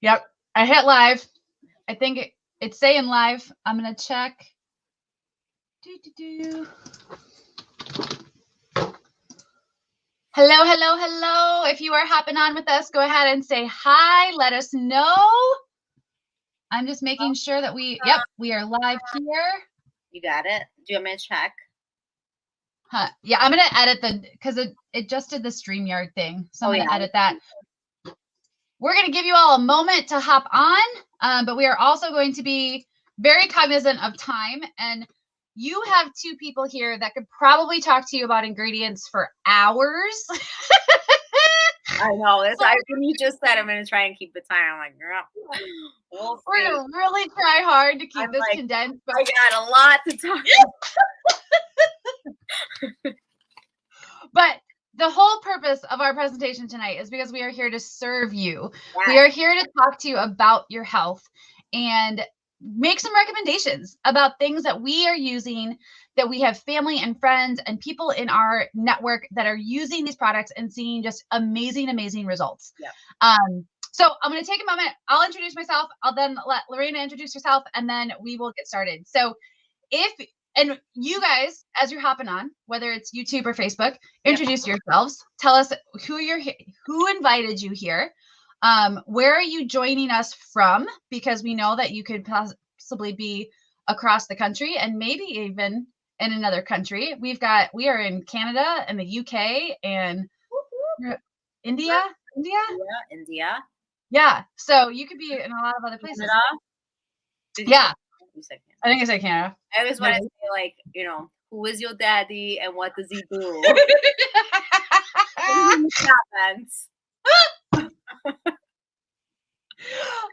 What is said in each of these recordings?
Yep. I hit live. I think it's saying live. I'm going to check. Hello, hello, hello. If you are hopping on with us, go ahead and say hi. Let us know. I'm just making sure that we are live here. You got it? Do you want me to check? Yeah, I'm going to edit because it just did the StreamYard thing. So I'm going to edit that. We're going to give you all a moment to hop on, but we are also going to be very cognizant of time. And you have two people here that could probably talk to you about ingredients for hours. I know. When you just said I'm going to try and keep the time, I'm like, girl, we're going to really try hard to keep this condensed. But I got a lot to talk about. But the whole purpose of our presentation tonight is because we are here to serve you. Yes. We are here to talk to you about your health and make some recommendations about things that we are using, that we have family and friends and people in our network that are using these products and seeing just amazing, amazing results. Yeah. So I'm going to take a moment. I'll introduce myself. I'll then let Lorena introduce herself, and then we will get started. So and you guys, as you're hopping on, whether it's YouTube or Facebook, introduce yourselves. Tell us who invited you here. Where are you joining us from? Because we know that you could possibly be across the country and maybe even in another country. We are in Canada and the UK and India. Yeah. So you could be in a lot of other places. Yeah. I think I said Canada. I always want to say, like, who is your daddy and what does he do?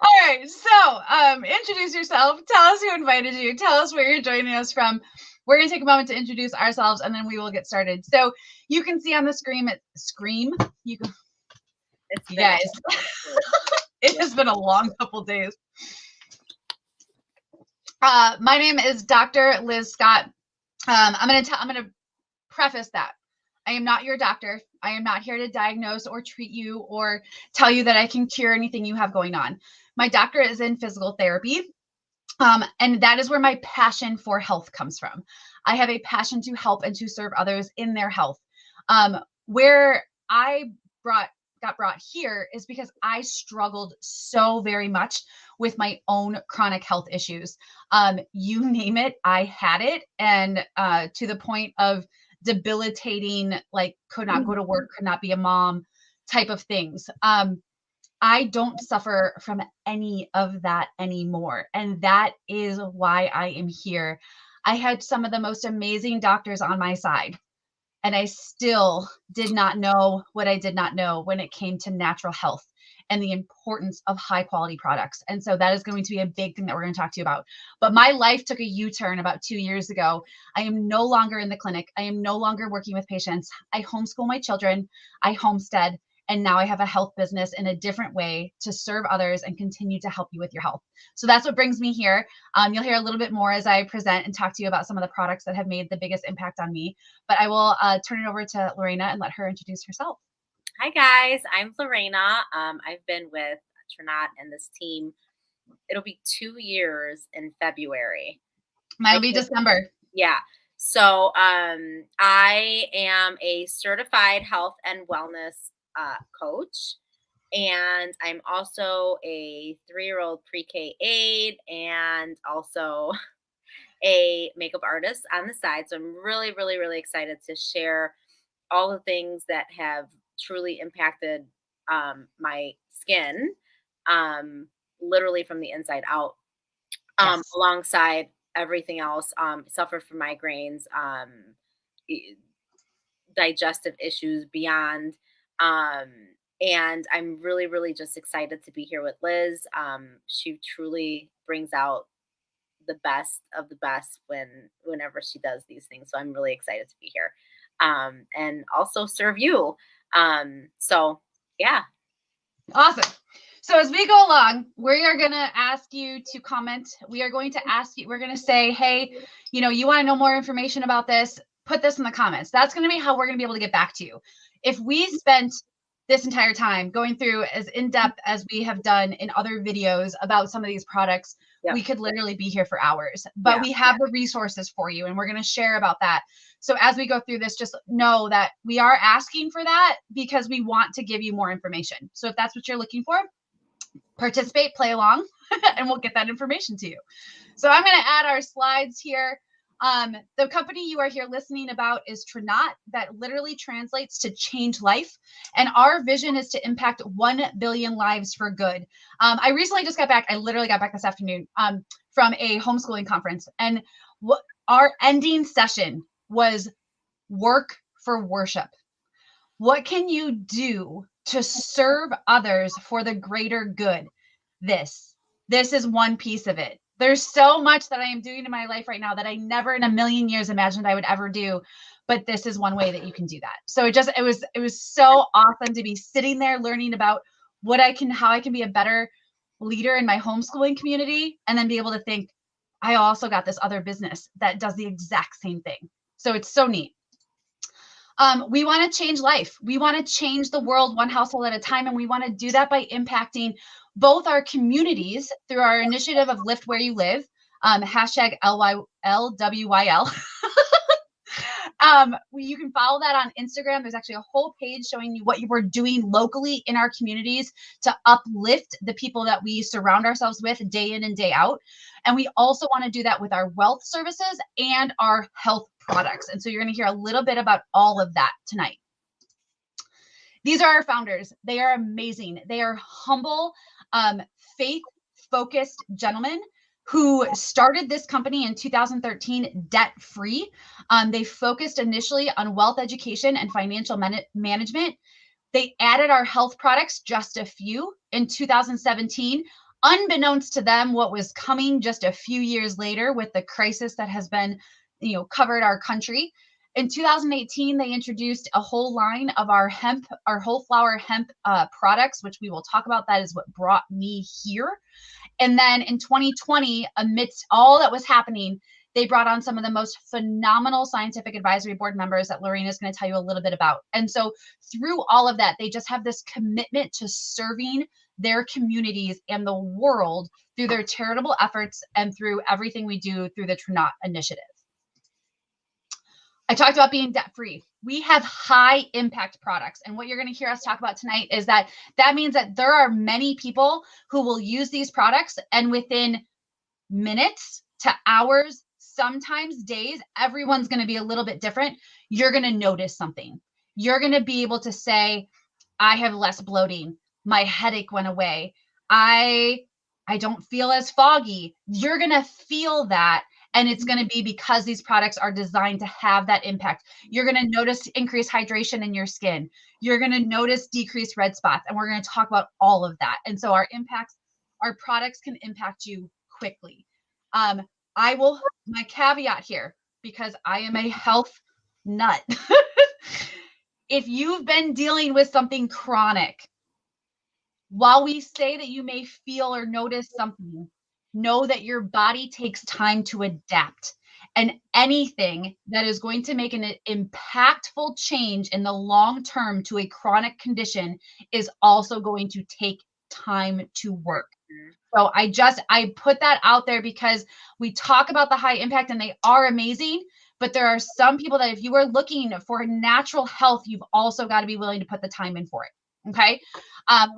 All right. So introduce yourself. Tell us who invited you. Tell us where you're joining us from. We're going to take a moment to introduce ourselves, and then we will get started. So you can see on the screen. You guys. It has been a long couple days. My name is Dr. Liz Scott. I'm going to preface that I am not your doctor. I am not here to diagnose or treat you or tell you that I can cure anything you have going on. My doctorate is in physical therapy. And that is where my passion for health comes from. I have a passion to help and to serve others in their health. Where I got brought here is because I struggled so very much with my own chronic health issues. You name it, I had it. And to the point of debilitating, like could not go to work, could not be a mom type of things. I don't suffer from any of that anymore. And that is why I am here. I had some of the most amazing doctors on my side. And I still did not know what I did not know when it came to natural health and the importance of high quality products. And so that is going to be a big thing that we're going to talk to you about. But my life took a U-turn about 2 years ago. I am no longer in the clinic. I am no longer working with patients. I homeschool my children. I homestead. And now I have a health business in a different way to serve others and continue to help you with your health. So that's what brings me here. You'll hear a little bit more as I present and talk to you about some of the products that have made the biggest impact on me. But I will turn it over to Lorena and let her introduce herself. Hi, guys. I'm Lorena. I've been with Trinat and this team. It'll be 2 years in February. Mine will be December. Yeah. So I am a certified health and wellness coach, and I'm also a 3-year-old pre-K aide and also a makeup artist on the side. So I'm really, really, really excited to share all the things that have truly impacted my skin, literally from the inside out, alongside everything else. Suffer from migraines, digestive issues beyond. And I'm really, really just excited to be here with Liz. She truly brings out the best of the best whenever she does these things. So I'm really excited to be here. And also serve you. So yeah. Awesome. So as we go along, we are going to ask you to comment. We are going to ask you, we're going to say, hey, you want to know more information about this, put this in the comments. That's going to be how we're going to be able to get back to you. If we spent this entire time, going through as in-depth as we have done in other videos about some of these products, we could literally be here for hours, but we have the resources for you, and we're going to share about that. So as we go through this, just know that we are asking for that because we want to give you more information. So if that's what you're looking for, participate, play along, and we'll get that information to you. So I'm going to add our slides here. The company you are here listening about is Trinot, that literally translates to change life. And our vision is to impact 1 billion lives for good. I recently just got back. I literally got back this afternoon from a homeschooling conference. And what our ending session was work for worship. What can you do to serve others for the greater good? This is one piece of it. There's so much that I am doing in my life right now that I never in a million years imagined I would ever do. But this is one way that you can do that. So it was so awesome to be sitting there learning about how I can be a better leader in my homeschooling community, and then be able to think, I also got this other business that does the exact same thing. So it's so neat. We want to change life. We want to change the world one household at a time. And we want to do that by impacting both our communities through our initiative of Lift Where You Live, hashtag LWYL. You can follow that on Instagram. There's actually a whole page showing you what we're doing locally in our communities to uplift the people that we surround ourselves with day in and day out. And we also want to do that with our wealth services and our health products. And so you're going to hear a little bit about all of that tonight. These are our founders. They are amazing. They are humble, faith-focused gentlemen who started this company in 2013 debt-free. They focused initially on wealth education and financial management. They added our health products, just a few, in 2017. Unbeknownst to them, what was coming just a few years later with the crisis that has been, covered our country. In 2018, they introduced a whole line of our whole flower hemp products, which we will talk about. That is what brought me here. And then in 2020, amidst all that was happening, they brought on some of the most phenomenal scientific advisory board members that Lorena is going to tell you a little bit about. And so through all of that, they just have this commitment to serving their communities and the world through their charitable efforts and through everything we do through the Trinot initiative. I talked about being debt-free. We have high impact products. And what you're going to hear us talk about tonight is that means that there are many people who will use these products, and within minutes to hours, sometimes days, everyone's going to be a little bit different. You're going to notice something. You're going to be able to say, I have less bloating. My headache went away. I don't feel as foggy. You're going to feel that. And it's going to be because these products are designed to have that impact. You're going to notice increased hydration in your skin. You're going to notice decreased red spots. And we're going to talk about all of that. And so our products can impact you quickly. My caveat here, because I am a health nut. If you've been dealing with something chronic, while we say that you may feel or notice something, know that your body takes time to adapt. And anything that is going to make an impactful change in the long term to a chronic condition is also going to take time to work. So I put that out there because we talk about the high impact and they are amazing, but there are some people that if you are looking for natural health, you've also got to be willing to put the time in for it. Okay.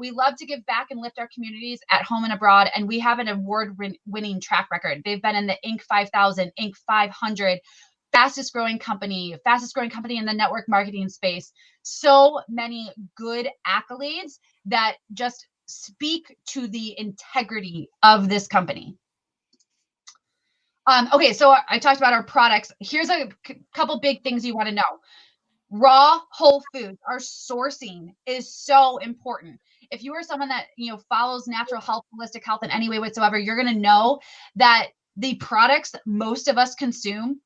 We love to give back and lift our communities at home and abroad. And we have an award-winning track record. They've been in the Inc. 5000, Inc. 500, fastest growing company in the network marketing space. So many good accolades that just speak to the integrity of this company. Okay, so I talked about our products. Here's a couple big things you want to know. Raw whole foods, our sourcing is so important. If you are someone that follows natural health, holistic health in any way whatsoever, you're going to know that the products most of us consume,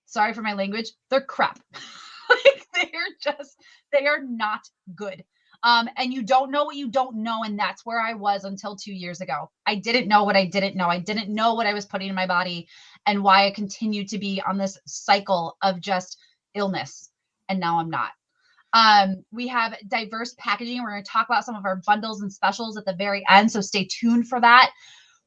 sorry for my language, they're crap. They are not good. And you don't know what you don't know. And that's where I was until 2 years ago. I didn't know what I didn't know. I didn't know what I was putting in my body and why I continued to be on this cycle of just illness. And now I'm not. We have diverse packaging. We're going to talk about some of our bundles and specials at the very end, so stay tuned for that.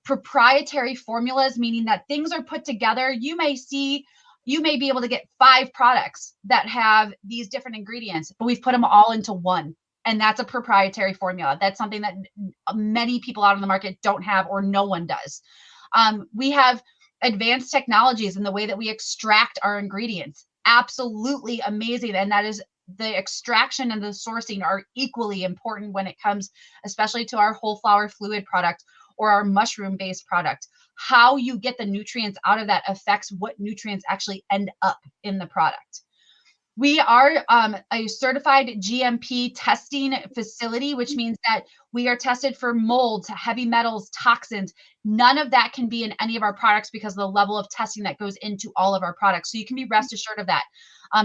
Proprietary formulas, meaning that things are put together. You may be able to get 5 products that have these different ingredients, but we've put them all into one. And that's a proprietary formula. That's something that many people out in the market don't have, or no one does. We have advanced technologies in the way that we extract our ingredients. Absolutely amazing. And that is, the extraction and the sourcing are equally important when it comes, especially to our whole flower fluid product or our mushroom-based product. How you get the nutrients out of that affects what nutrients actually end up in the product. We are a certified GMP testing facility, which means that we are tested for molds, heavy metals, toxins. None of that can be in any of our products because of the level of testing that goes into all of our products. So you can be rest assured of that.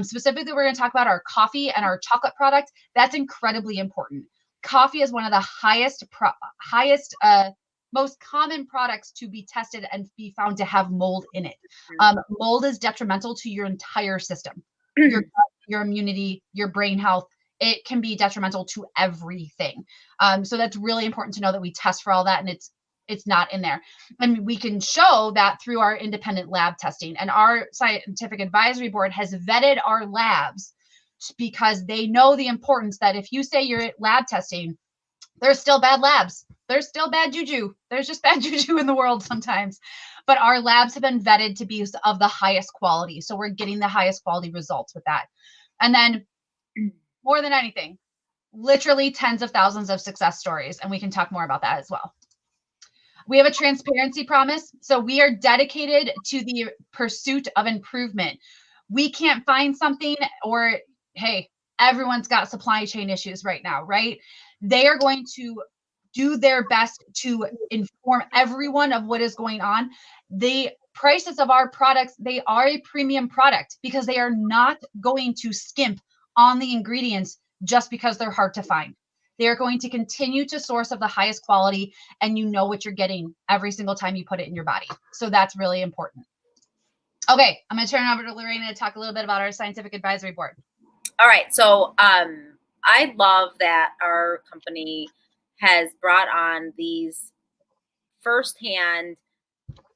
Specifically, we're going to talk about our coffee and our chocolate product. That's incredibly important. Coffee is one of the most common products to be tested and be found to have mold in it. Mold is detrimental to your entire system. Your gut, your immunity, your brain health. It can be detrimental to everything. So that's really important to know that we test for all that, and it's not in there. And we can show that through our independent lab testing. And our scientific advisory board has vetted our labs because they know the importance that if you say you're at lab testing, there's still bad labs. There's still bad juju. There's just bad juju in the world sometimes. But our labs have been vetted to be of the highest quality. So we're getting the highest quality results with that. And then more than anything, literally tens of thousands of success stories. And we can talk more about that as well. We have a transparency promise. So we are dedicated to the pursuit of improvement. We can't find something, or, hey, everyone's got supply chain issues right now, right? They are going to do their best to inform everyone of what is going on. The prices of our products, they are a premium product because they are not going to skimp on the ingredients just because they're hard to find. They are going to continue to source of the highest quality, and you know what you're getting every single time you put it in your body. So that's really important. Okay, I'm going to turn it over to Lorena to talk a little bit about our scientific advisory board. All right. So I love that our company has brought on these firsthand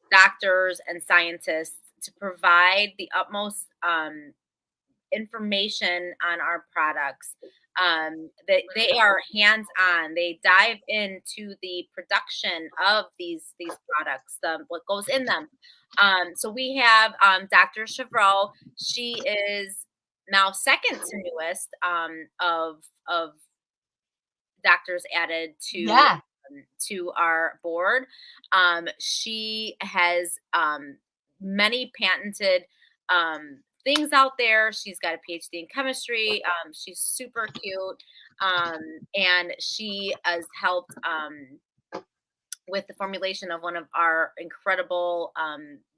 doctors and scientists to provide the utmost information on our products. They are hands-on. They dive into the production of these products, what goes in them. So we have Dr. Chevreau. She is now second to newest of doctors added to our board. She has many patented things out there. She's got a PhD in chemistry. She's super cute. And she has helped with the formulation of one of our incredible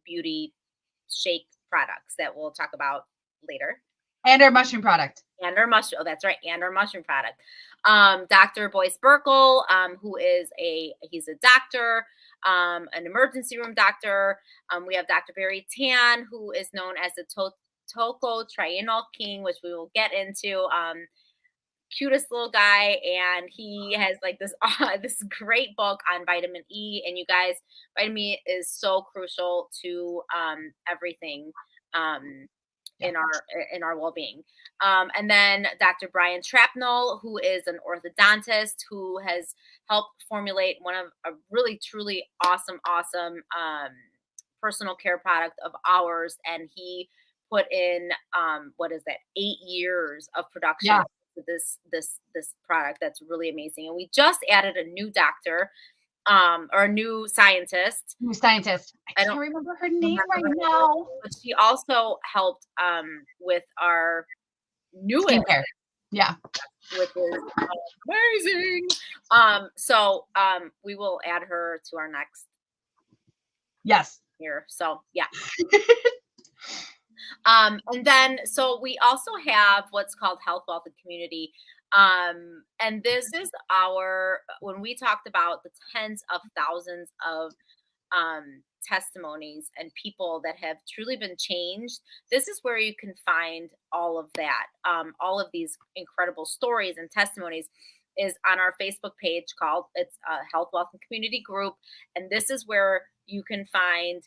beauty shake products that we'll talk about later. And our mushroom product. And our mushroom. Oh, that's right. And our mushroom product. Dr. Boyce Burkle, who is he's a doctor, an emergency room doctor. We have Dr. Barry Tan, who is known as the Tocotrienol King, which we will get into. Cutest little guy, and he has like this great book on vitamin E. And you guys, vitamin E is so crucial to everything in our well-being. And then Dr. Brian Trapnell, who is an orthodontist who has helped formulate one of a really truly awesome personal care product of ours, and he put in 8 years of production. Yeah. This product that's really amazing. And we just added a new doctor or a new scientist. I don't remember her name right now. But she also helped with our newest skincare. Yeah. Which is amazing. So we will add her to our next year. So yeah. And then, so we also have what's called Health, Wealth, and Community. And this is when we talked about the tens of thousands of testimonies and people that have truly been changed, this is where you can find all of that. All of these incredible stories and testimonies is on our Facebook page called it's Health, Wealth, and Community Group. And this is where you can find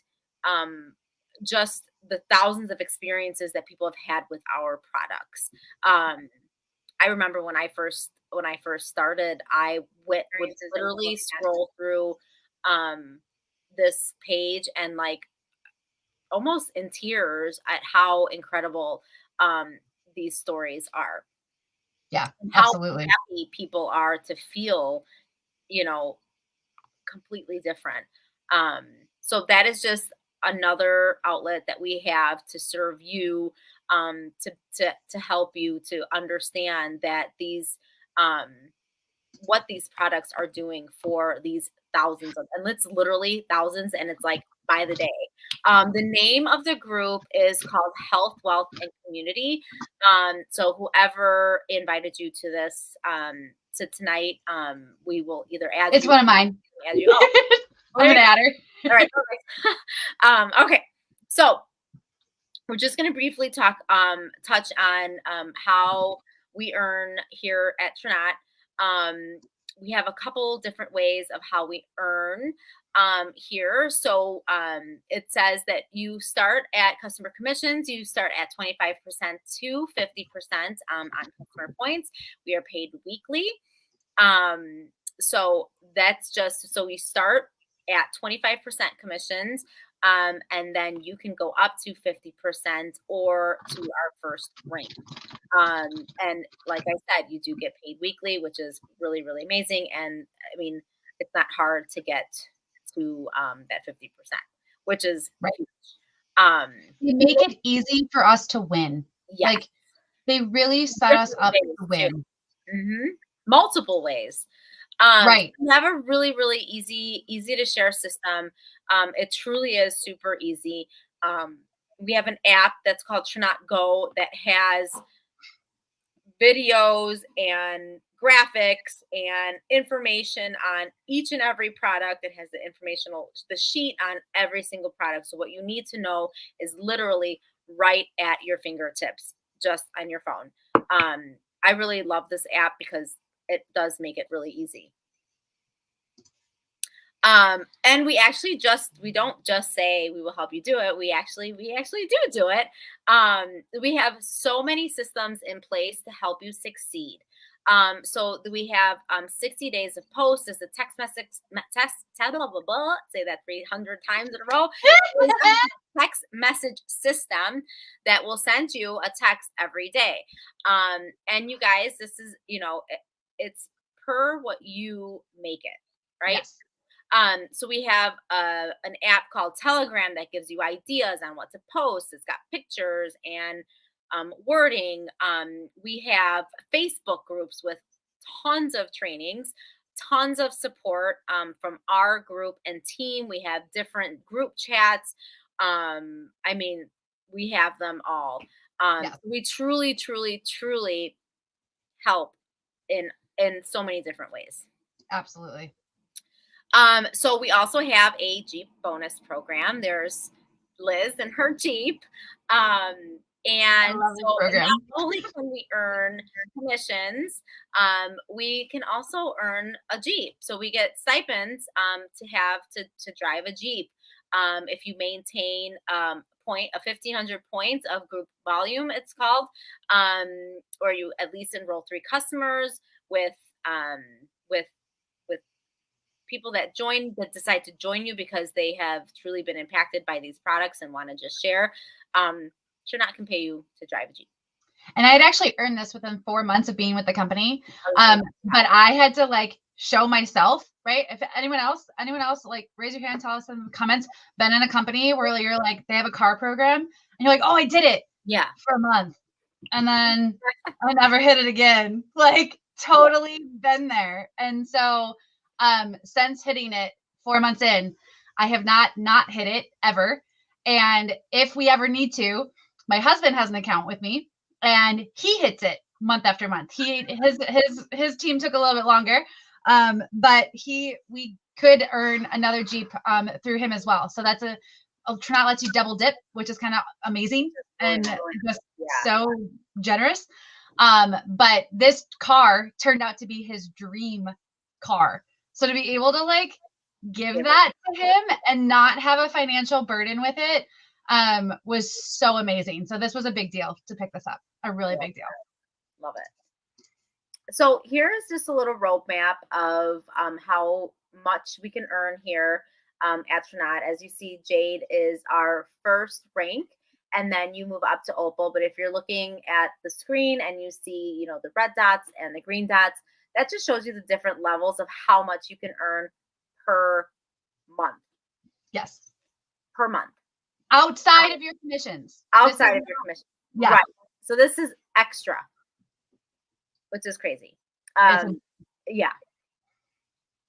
just the thousands of experiences that people have had with our products. I remember when I first started, I would literally scroll through this page and like almost in tears at how incredible these stories are. Yeah, and how absolutely. happy people are to feel, completely different. So that is just another outlet that we have to serve you, to help you to understand that these what these products are doing for these thousands of, and it's literally thousands, and it's like by the day. The name of the group is called Health, Wealth, and Community. So whoever invited you to this, to tonight, we will either add It's you. one of mine. Add you. Oh, I'm gonna add her. all right, perfect. Okay, so we're just going to briefly touch on how we earn here at Trinat. We have a couple different ways of how we earn here. So it says that you start at customer commissions. You start at 25% to 50% on customer points. We are paid weekly. So that's just, so we start at 25% commissions. And then you can go up to 50% or to our first rank. And like I said, you do get paid weekly, which is really, really amazing. And I mean, it's not hard to get to that 50%, which is right. Huge. They make it easy for us to win. Yeah. Like they really set us up to win. Mm-hmm. Multiple ways. Right. We have a really, really easy to share system. It truly is super easy. We have an app that's called Trinat Go that has videos and graphics and information on each and every product. It has the sheet on every single product. So what you need to know is literally right at your fingertips, just on your phone. I really love this app because it does make it really easy. And we actually we don't just say we will help you do it. We actually do it. We have so many systems in place to help you succeed. So we have 60 days of post as a text message blah, blah, blah, say that 300 times in a row. Text message system that will send you a text every day. And you guys, this is, it's per what you make it, right? Yes. So we have an app called Telegram that gives you ideas on what to post. It's got pictures and wording. We have Facebook groups with tons of trainings, tons of support from our group and team. We have different group chats. I mean, we have them all. We truly, truly, truly help in so many different ways. Absolutely. So we also have a Jeep bonus program. There's Liz and her Jeep. And so not only can we earn commissions, we can also earn a Jeep. So we get stipends to drive a Jeep. If you maintain a 1,500 points of group volume, it's called, or you at least enroll 3 customers with people that decide to join you because they have truly been impacted by these products and want to just share. Trinat can pay you to drive a Jeep. And I had actually earned this within 4 months of being with the company. But I had to show myself, right? If anyone else, raise your hand, tell us in the comments, been in a company where you're they have a car program and you're like, oh, I did it. Yeah. For a month. And then I never hit it again. Totally been there. And so since hitting it 4 months in, I have not hit it ever. And if we ever need to, my husband has an account with me and he hits it month after month. His team took a little bit longer. But we could earn another Jeep through him as well. So that's a Trinot lets you double dip, which is kind of amazing and just so generous. But this car turned out to be his dream car. So to be able to like give that to him and not have a financial burden with it was so amazing. So this was a big deal to pick this up. A really big deal. Love it. So here's just a little roadmap of how much we can earn here at Trinot. As you see, Jade is our first rank, and then you move up to Opal. But if you're looking at the screen and you see, you know, the red dots and the green dots, that just shows you the different levels of how much you can earn per month. Yes. Per month. Outside of your commissions. Outside of your commission. Yeah. Right. So this is extra, which is crazy. Yeah.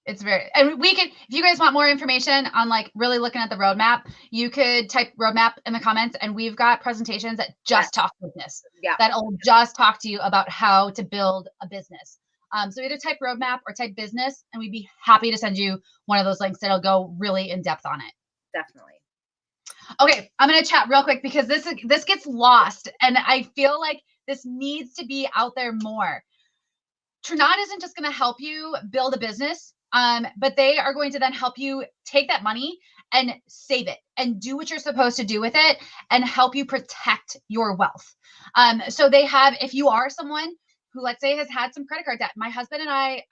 It's very, and we could, if you guys want more information on like really looking at the roadmap, you could type roadmap in the comments, and we've got presentations that just talk business. Yeah. That'll just talk to you about how to build a business. So either type roadmap or type business, and we'd be happy to send you one of those links that'll go really in depth on it. Definitely. Okay, I'm going to chat real quick because this gets lost, and I feel like this needs to be out there more. Trinot isn't just going to help you build a business, but they are going to then help you take that money and save it and do what you're supposed to do with it and help you protect your wealth. So they have, if you are someone who, let's say, has had some credit card debt, my husband and I,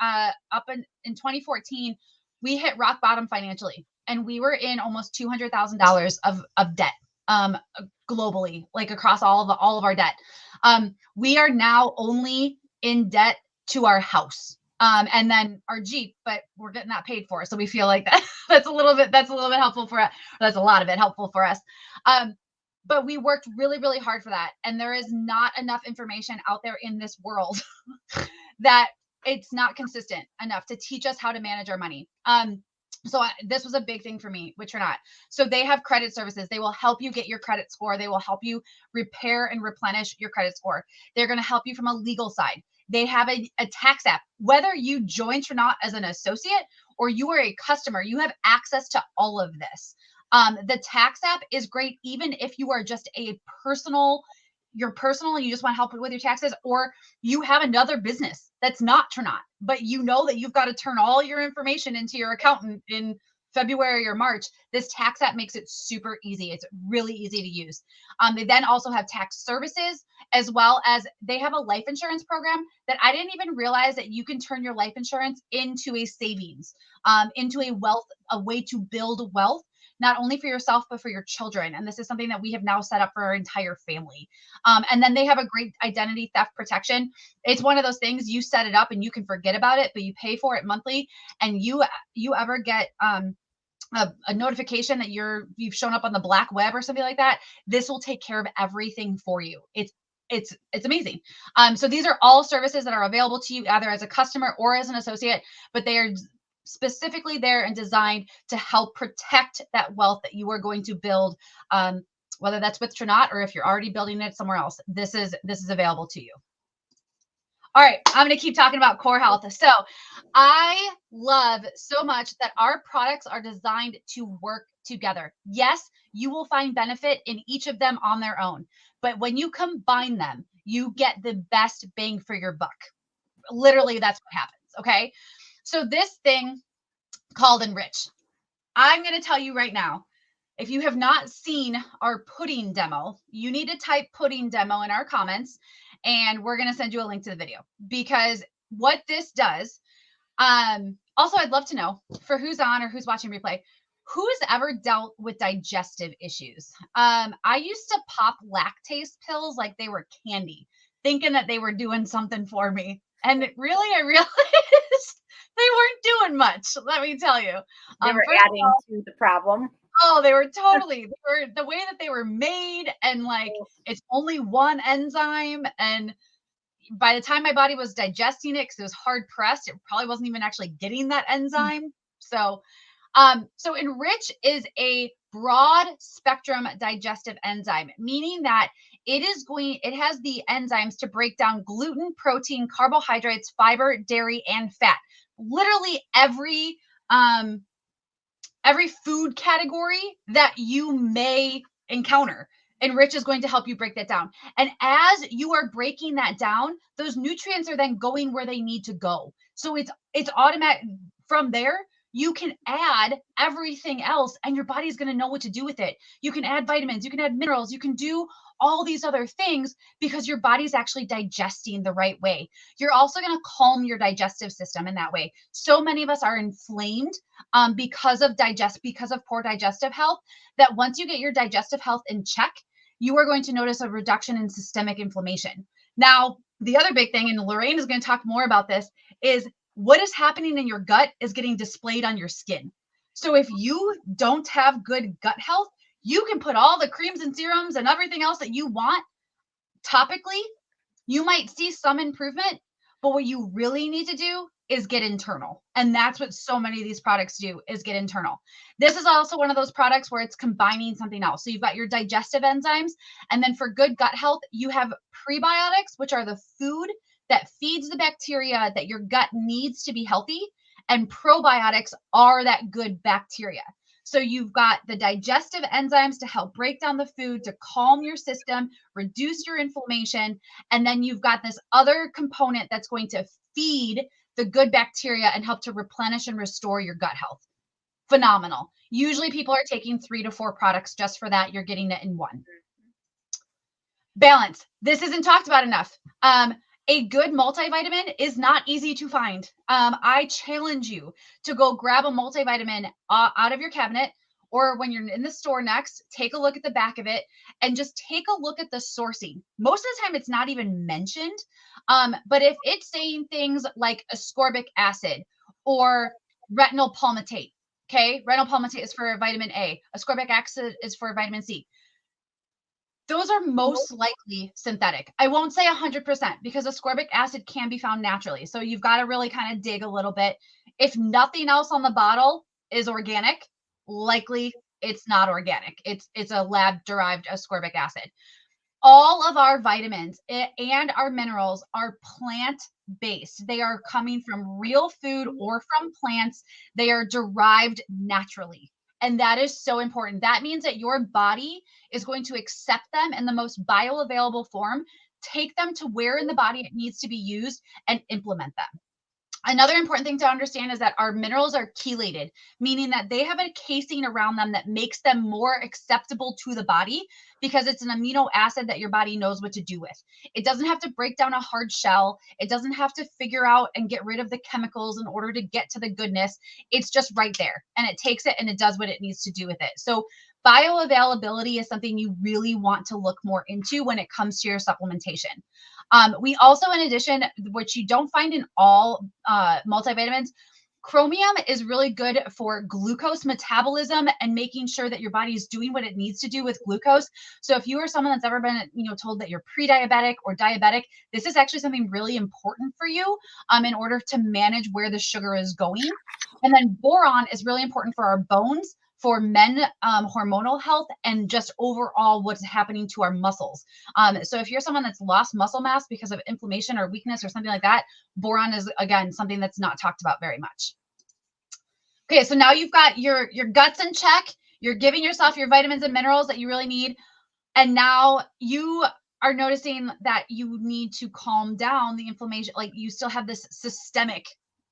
up in 2014, we hit rock bottom financially, and we were in almost $200,000 of debt globally, like across all of our debt. We are now only in debt to our house. And then our Jeep, but we're getting that paid for. So we feel like that's a little bit helpful for us. That's a lot of it helpful for us. But we worked really, really hard for that. And there is not enough information out there in this world that it's not consistent enough to teach us how to manage our money. So this was a big thing for me with Trinot. So they have credit services. They will help you get your credit score. They will help you repair and replenish your credit score. They're going to help you from a legal side. They have a tax app. Whether you join Trinot as an associate or you are a customer, you have access to all of this. The tax app is great even if you are just you're personal and you just want help with your taxes, or you have another business that's not Trinot, but you know that you've got to turn all your information into your accountant in February or March. This tax app makes it super easy. It's really easy to use. They then also have tax services, as well as they have a life insurance program that I didn't even realize that you can turn your life insurance into a savings, into a way to build wealth, not only for yourself, but for your children. And this is something that we have now set up for our entire family. And then they have a great identity theft protection. It's one of those things, you set it up and you can forget about it, but you pay for it monthly, and you ever get a notification that you've shown up on the black web or something like that, this will take care of everything for you. It's amazing. So these are all services that are available to you either as a customer or as an associate, but they are specifically there and designed to help protect that wealth that you are going to build, whether that's with Trinot or if you're already building it somewhere else. This is available to you. All right, I'm going to keep talking about core health. So I love so much that our products are designed to work together. Yes, you will find benefit in each of them on their own, but when you combine them, you get the best bang for your buck. Literally, that's what happens. Okay. So this thing called Enrich, I'm going to tell you right now, if you have not seen our pudding demo, you need to type pudding demo in our comments, and we're going to send you a link to the video, because what this does, also, I'd love to know, for who's on or who's watching replay, who's ever dealt with digestive issues? I used to pop lactase pills like they were candy, thinking that they were doing something for me. And really, I realized they weren't doing much, let me tell you. They were adding to the problem. Oh, they were totally, the way that they were made, and like, it's only one enzyme. And by the time my body was digesting it, because it was hard pressed, it probably wasn't even actually getting that enzyme. So Enrich is a broad spectrum digestive enzyme, meaning that it has the enzymes to break down gluten, protein, carbohydrates, fiber, dairy, and fat. Literally every every food category that you may encounter. And Rich is going to help you break that down. And as you are breaking that down, those nutrients are then going where they need to go. So it's automatic. From there, you can add everything else and your body's going to know what to do with it. You can add vitamins, you can add minerals, you can do all these other things because your body's actually digesting the right way. You're also going to calm your digestive system in that way. So many of us are inflamed because of poor digestive health, that once you get your digestive health in check, you are going to notice a reduction in systemic inflammation. Now, the other big thing, and Lorraine is going to talk more about this, is what is happening in your gut is getting displayed on your skin. So if you don't have good gut health, you can put all the creams and serums and everything else that you want topically. You might see some improvement, but what you really need to do is get internal. And that's what so many of these products do, is get internal. This is also one of those products where it's combining something else. So you've got your digestive enzymes, and then for good gut health, you have prebiotics, which are the food that feeds the bacteria that your gut needs to be healthy, and probiotics are that good bacteria. So you've got the digestive enzymes to help break down the food, to calm your system, reduce your inflammation. And then you've got this other component that's going to feed the good bacteria and help to replenish and restore your gut health. Phenomenal. Usually people are taking 3 to 4 products just for that. You're getting it in one. Balance. This isn't talked about enough. A good multivitamin is not easy to find. I challenge you to go grab a multivitamin out of your cabinet, or when you're in the store next, take a look at the back of it and just take a look at the sourcing. Most of the time it's not even mentioned. But if it's saying things like ascorbic acid or retinol palmitate, okay? Retinol palmitate is for vitamin A. Ascorbic acid is for vitamin C. Those are most likely synthetic. I won't say 100% because ascorbic acid can be found naturally. So you've got to really kind of dig a little bit. If nothing else on the bottle is organic, likely it's not organic. It's a lab-derived ascorbic acid. All of our vitamins and our minerals are plant-based. They are coming from real food or from plants. They are derived naturally. And that is so important. That means that your body is going to accept them in the most bioavailable form, take them to where in the body it needs to be used, and implement them. Another important thing to understand is that our minerals are chelated, meaning that they have a casing around them that makes them more acceptable to the body because it's an amino acid that your body knows what to do with. It doesn't have to break down a hard shell. It doesn't have to figure out and get rid of the chemicals in order to get to the goodness. It's just right there, and it takes it and it does what it needs to do with it. So bioavailability is something you really want to look more into when it comes to your supplementation. We also, in addition, which you don't find in all multivitamins, chromium is really good for glucose metabolism and making sure that your body is doing what it needs to do with glucose. So if you are someone that's ever been, told that you're pre-diabetic or diabetic, this is actually something really important for you in order to manage where the sugar is going. And then boron is really important for our bones, for men, hormonal health, and just overall what's happening to our muscles. So if you're someone that's lost muscle mass because of inflammation or weakness or something like that, boron is, again, something that's not talked about very much. Okay, so now you've got your guts in check. You're giving yourself your vitamins and minerals that you really need. And now you are noticing that you need to calm down the inflammation. Like you still have this systemic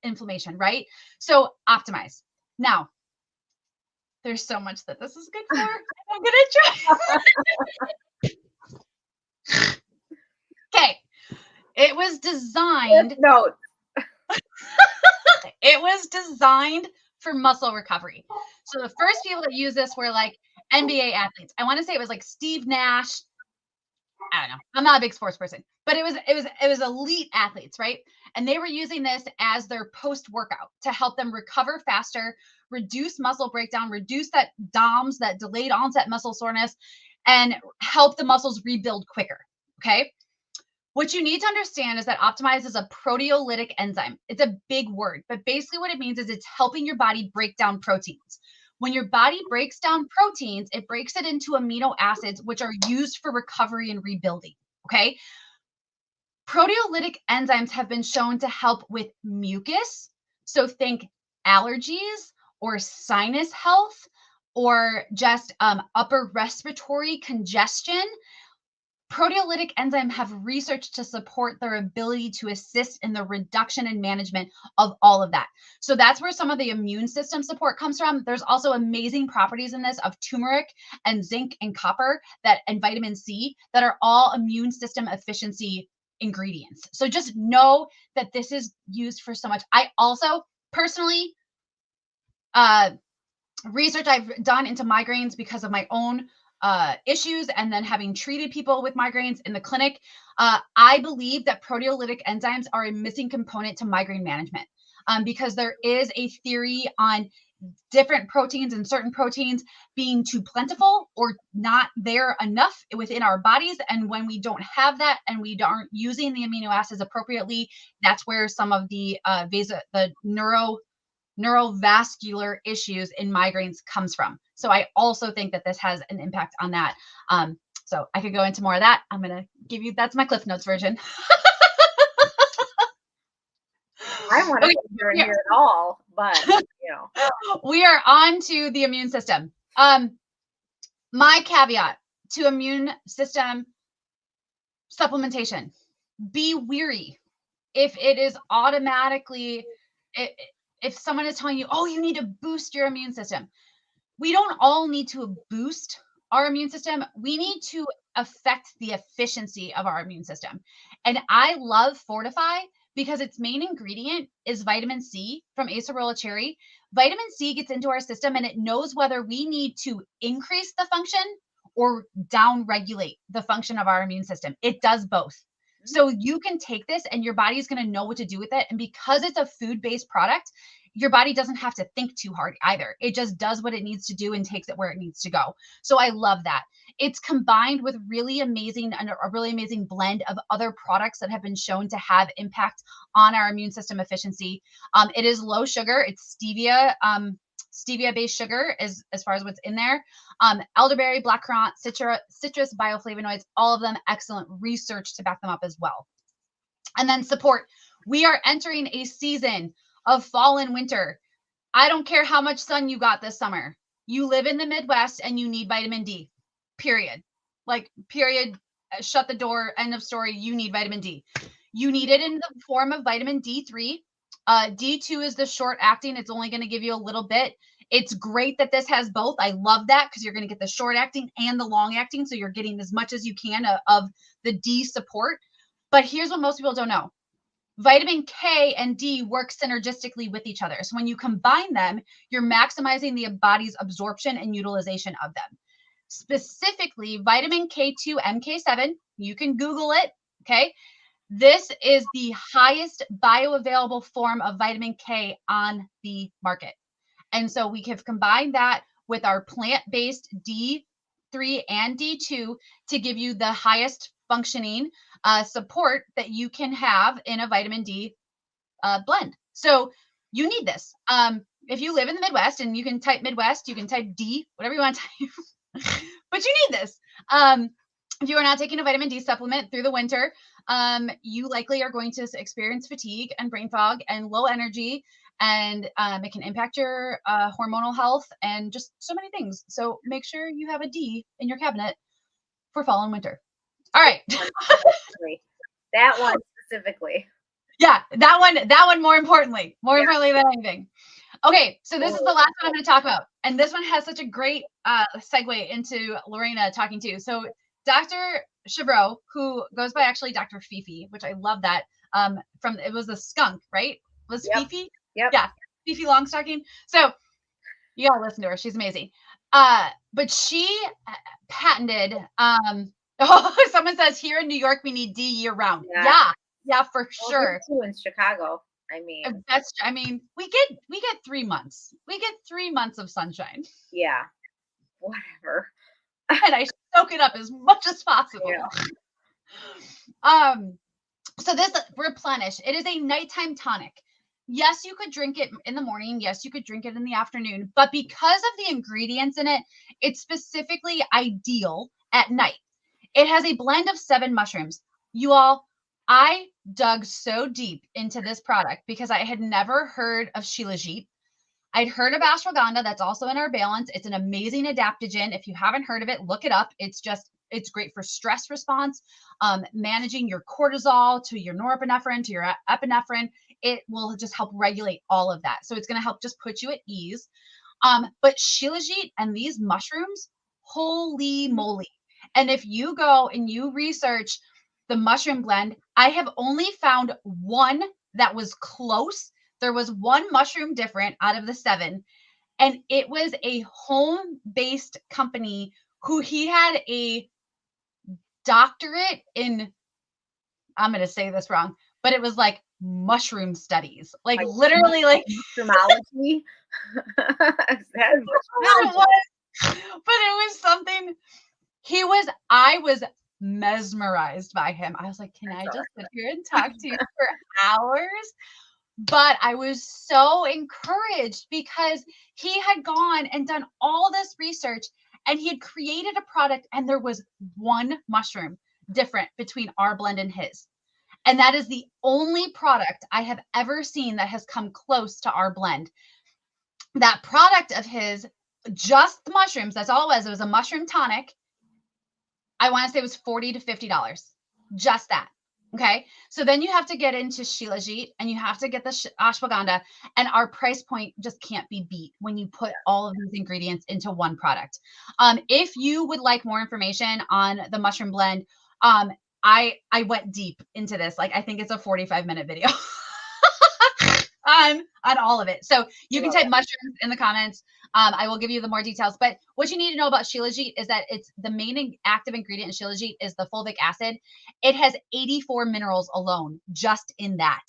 inflammation, right? So Optimise. Now, there's so much that this is good for. I'm gonna try. Okay. It was designed. Notes. It was designed for muscle recovery. So the first people that use this were like NBA athletes. I want to say it was like Steve Nash. I don't know. I'm not a big sports person, but it was elite athletes, right? And they were using this as their post-workout to help them recover faster, reduce muscle breakdown, reduce that DOMS, that delayed onset muscle soreness, and help the muscles rebuild quicker. Okay. What you need to understand is that Optimise is a proteolytic enzyme. It's a big word, but basically what it means is it's helping your body break down proteins. When your body breaks down proteins, it breaks it into amino acids, which are used for recovery and rebuilding. Okay. Proteolytic enzymes have been shown to help with mucus. So think allergies or sinus health or just upper respiratory congestion, proteolytic enzymes have research to support their ability to assist in the reduction and management of all of that. So that's where some of the immune system support comes from. There's also amazing properties in this of turmeric and zinc and copper and vitamin C that are all immune system efficiency ingredients. So just know that this is used for so much. I also personally, research I've done into migraines because of my own issues and then having treated people with migraines in the clinic, I believe that proteolytic enzymes are a missing component to migraine management because there is a theory on different proteins and certain proteins being too plentiful or not there enough within our bodies. And when we don't have that and we aren't using the amino acids appropriately, that's where some of the neurovascular issues in migraines comes from. So I also think that this has an impact on that. So I could go into more of that. I'm going to give you, that's my Cliff Notes version. I want to hear it all, but we are on to the immune system. My caveat to immune system supplementation: be weary if it is automatically, if someone is telling you, oh, you need to boost your immune system. We don't all need to boost our immune system. We need to affect the efficiency of our immune system. And I love Fortify because its main ingredient is vitamin C from acerola cherry. Vitamin C gets into our system and it knows whether we need to increase the function or down regulate the function of our immune system. It does both. So you can take this and your body is going to know what to do with it. And because it's a food-based product, your body doesn't have to think too hard either. It just does what it needs to do and takes it where it needs to go. So I love that. It's combined with really amazing and a really amazing blend of other products that have been shown to have impact on our immune system efficiency. It is low sugar. It's stevia-based sugar as far as what's in there. Elderberry, blackcurrant, citrus bioflavonoids, all of them excellent research to back them up as well. And then support. We are entering a season of fall and winter. I don't care how much sun you got this summer. You live in the Midwest and you need vitamin D, period. Like, period, shut the door, end of story. You need vitamin D. You need it in the form of vitamin D3. D2 is the short acting. It's only going to give you a little bit. It's great that this has both. I love that because you're going to get the short acting and the long acting. So you're getting as much as you can of the D support. But here's what most people don't know. Vitamin K and D work synergistically with each other. So when you combine them, you're maximizing the body's absorption and utilization of them. Specifically, vitamin K2, MK7, you can Google it, okay? This is the highest bioavailable form of vitamin K on the market. And so we have combined that with our plant-based D3 and D2 to give you the highest functioning support that you can have in a vitamin D blend. So you need this. If you live in the Midwest, and you can type Midwest, you can type D, whatever you want to type, but you need this. If you are not taking a vitamin D supplement through the winter, you likely are going to experience fatigue and brain fog and low energy, and it can impact your hormonal health and just so many things. So make sure you have a D in your cabinet for fall and winter. All right. That one specifically. Yeah, that one more importantly than anything. Okay, so this is the last one I'm going to talk about. And this one has such a great segue into Lorena talking too. So Dr. Chevreau, who goes by actually Dr. Fifi, which I love that, it was a skunk, right? Was Fifi? Yep. Yeah, Fifi Longstocking. So you gotta listen to her. She's amazing. But she patented, someone says here in New York, we need D year round. Yeah, for sure. Too in Chicago. We get 3 months. We get 3 months of sunshine. Yeah. Whatever. And I soak it up as much as possible. Yeah. So this Replenish, it is a nighttime tonic. Yes, you could drink it in the morning. Yes, you could drink it in the afternoon. But because of the ingredients in it, it's specifically ideal at night. It has a blend of 7 mushrooms. You all, I dug so deep into this product because I had never heard of Shilajit. I'd heard of ashwagandha. That's also in our balance. It's an amazing adaptogen. If you haven't heard of it, look it up. It's great for stress response, managing your cortisol to your norepinephrine to your epinephrine. It will just help regulate all of that. So it's going to help just put you at ease. But Shilajit and these mushrooms, holy moly. And if you go and you research the mushroom blend, I have only found one that was close. There was one mushroom different out of the 7, and it was a home-based company who he had a doctorate in, I'm going to say this wrong, but it was like mushroom studies, like literally like mushroomology. It was, but it was something I was mesmerized by him. I was like, can I just sit here and talk to you for hours? But I was so encouraged because he had gone and done all this research and he had created a product, and there was one mushroom different between our blend and his. And that is the only product I have ever seen that has come close to our blend. That product of his, just the mushrooms, that's all it was. It was a mushroom tonic. I want to say it was $40 to $50. Just that. Okay. So then you have to get into Shilajit and you have to get the ashwagandha, and our price point just can't be beat when you put all of these ingredients into one product. If you would like more information on the mushroom blend, I went deep into this. Like, I think it's a 45-minute video. On all of it. So you can type mushrooms in the comments. I will give you the more details. But what you need to know about Shilajit is that it's the main active ingredient in Shilajit is the fulvic acid. It has 84 minerals alone just in that.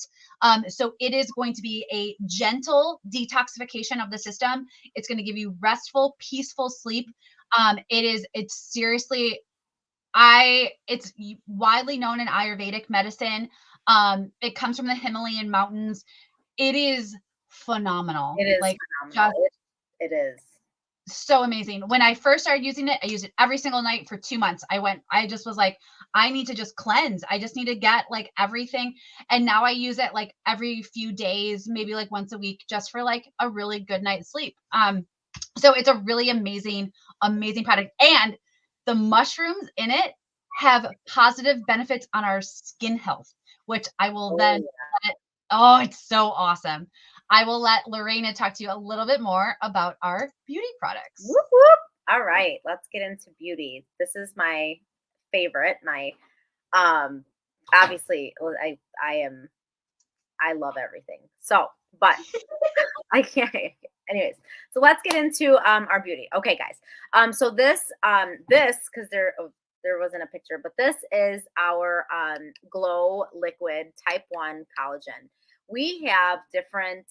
So it is going to be a gentle detoxification of the system. It's going to give you restful, peaceful sleep. It's seriously, it's widely known in Ayurvedic medicine. It comes from the Himalayan mountains. It is phenomenal. It is like phenomenal. It is so amazing. When I first started using it, I used it every single night for 2 months. I just was like, I need to just cleanse. I just need to get like everything. And now I use it like every few days, maybe like once a week, just for like a really good night's sleep. So it's a really amazing product. And the mushrooms in it have positive benefits on our skin health, which I will it's so awesome. I will let Lorena talk to you a little bit more about our beauty products. Whoop, whoop. All right, let's get into beauty. This is my favorite. My obviously I love everything. So, but I can't. Anyways, so let's get into our beauty. Okay, guys. So this because there wasn't a picture, but this is our Glow Liquid Type 1 collagen. We have different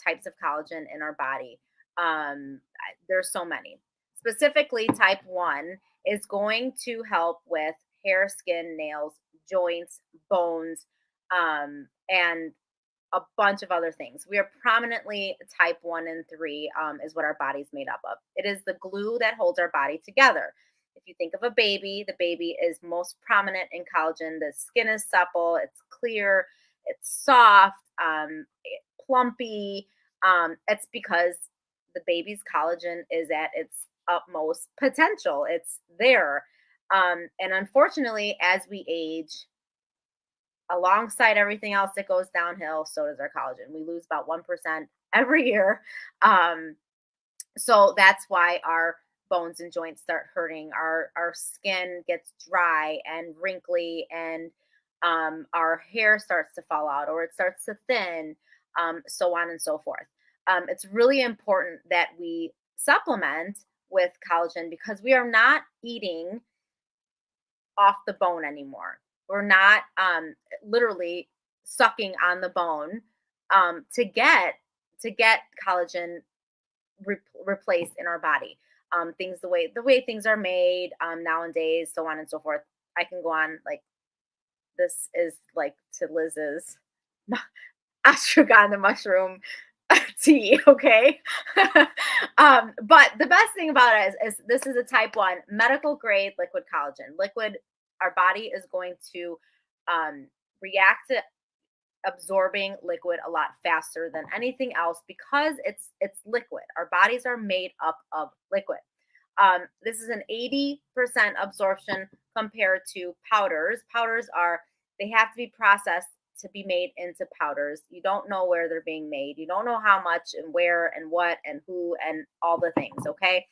types of collagen in our body. There's so many. Specifically, type 1 is going to help with hair, skin, nails, joints, bones, and a bunch of other things. We are prominently type 1 and 3 is what our body's made up of. It is the glue that holds our body together. If you think of a baby, the baby is most prominent in collagen. The skin is supple, it's clear, it's soft, plumpy. It's because the baby's collagen is at its utmost potential. It's there. And unfortunately, as we age, alongside everything else that goes downhill, so does our collagen. We lose about 1% every year. So that's why our bones and joints start hurting. Our skin gets dry and wrinkly, and our hair starts to fall out, or it starts to thin, so on and so forth. It's really important that we supplement with collagen because we are not eating off the bone anymore. We're not literally sucking on the bone to get collagen replaced in our body. Things the way things are made nowadays, so on and so forth. I can go on. Like, this is like to Liz's ashwagandha mushroom tea, okay? But the best thing about it is this is a type 1 medical grade liquid collagen. Liquid, our body is going to react to absorbing liquid a lot faster than anything else because it's liquid. Our bodies are made up of liquid. This is an 80% absorption compared to powders. Powders they have to be processed to be made into powders. You don't know where they're being made. You don't know how much and where and what and who and all the things, okay?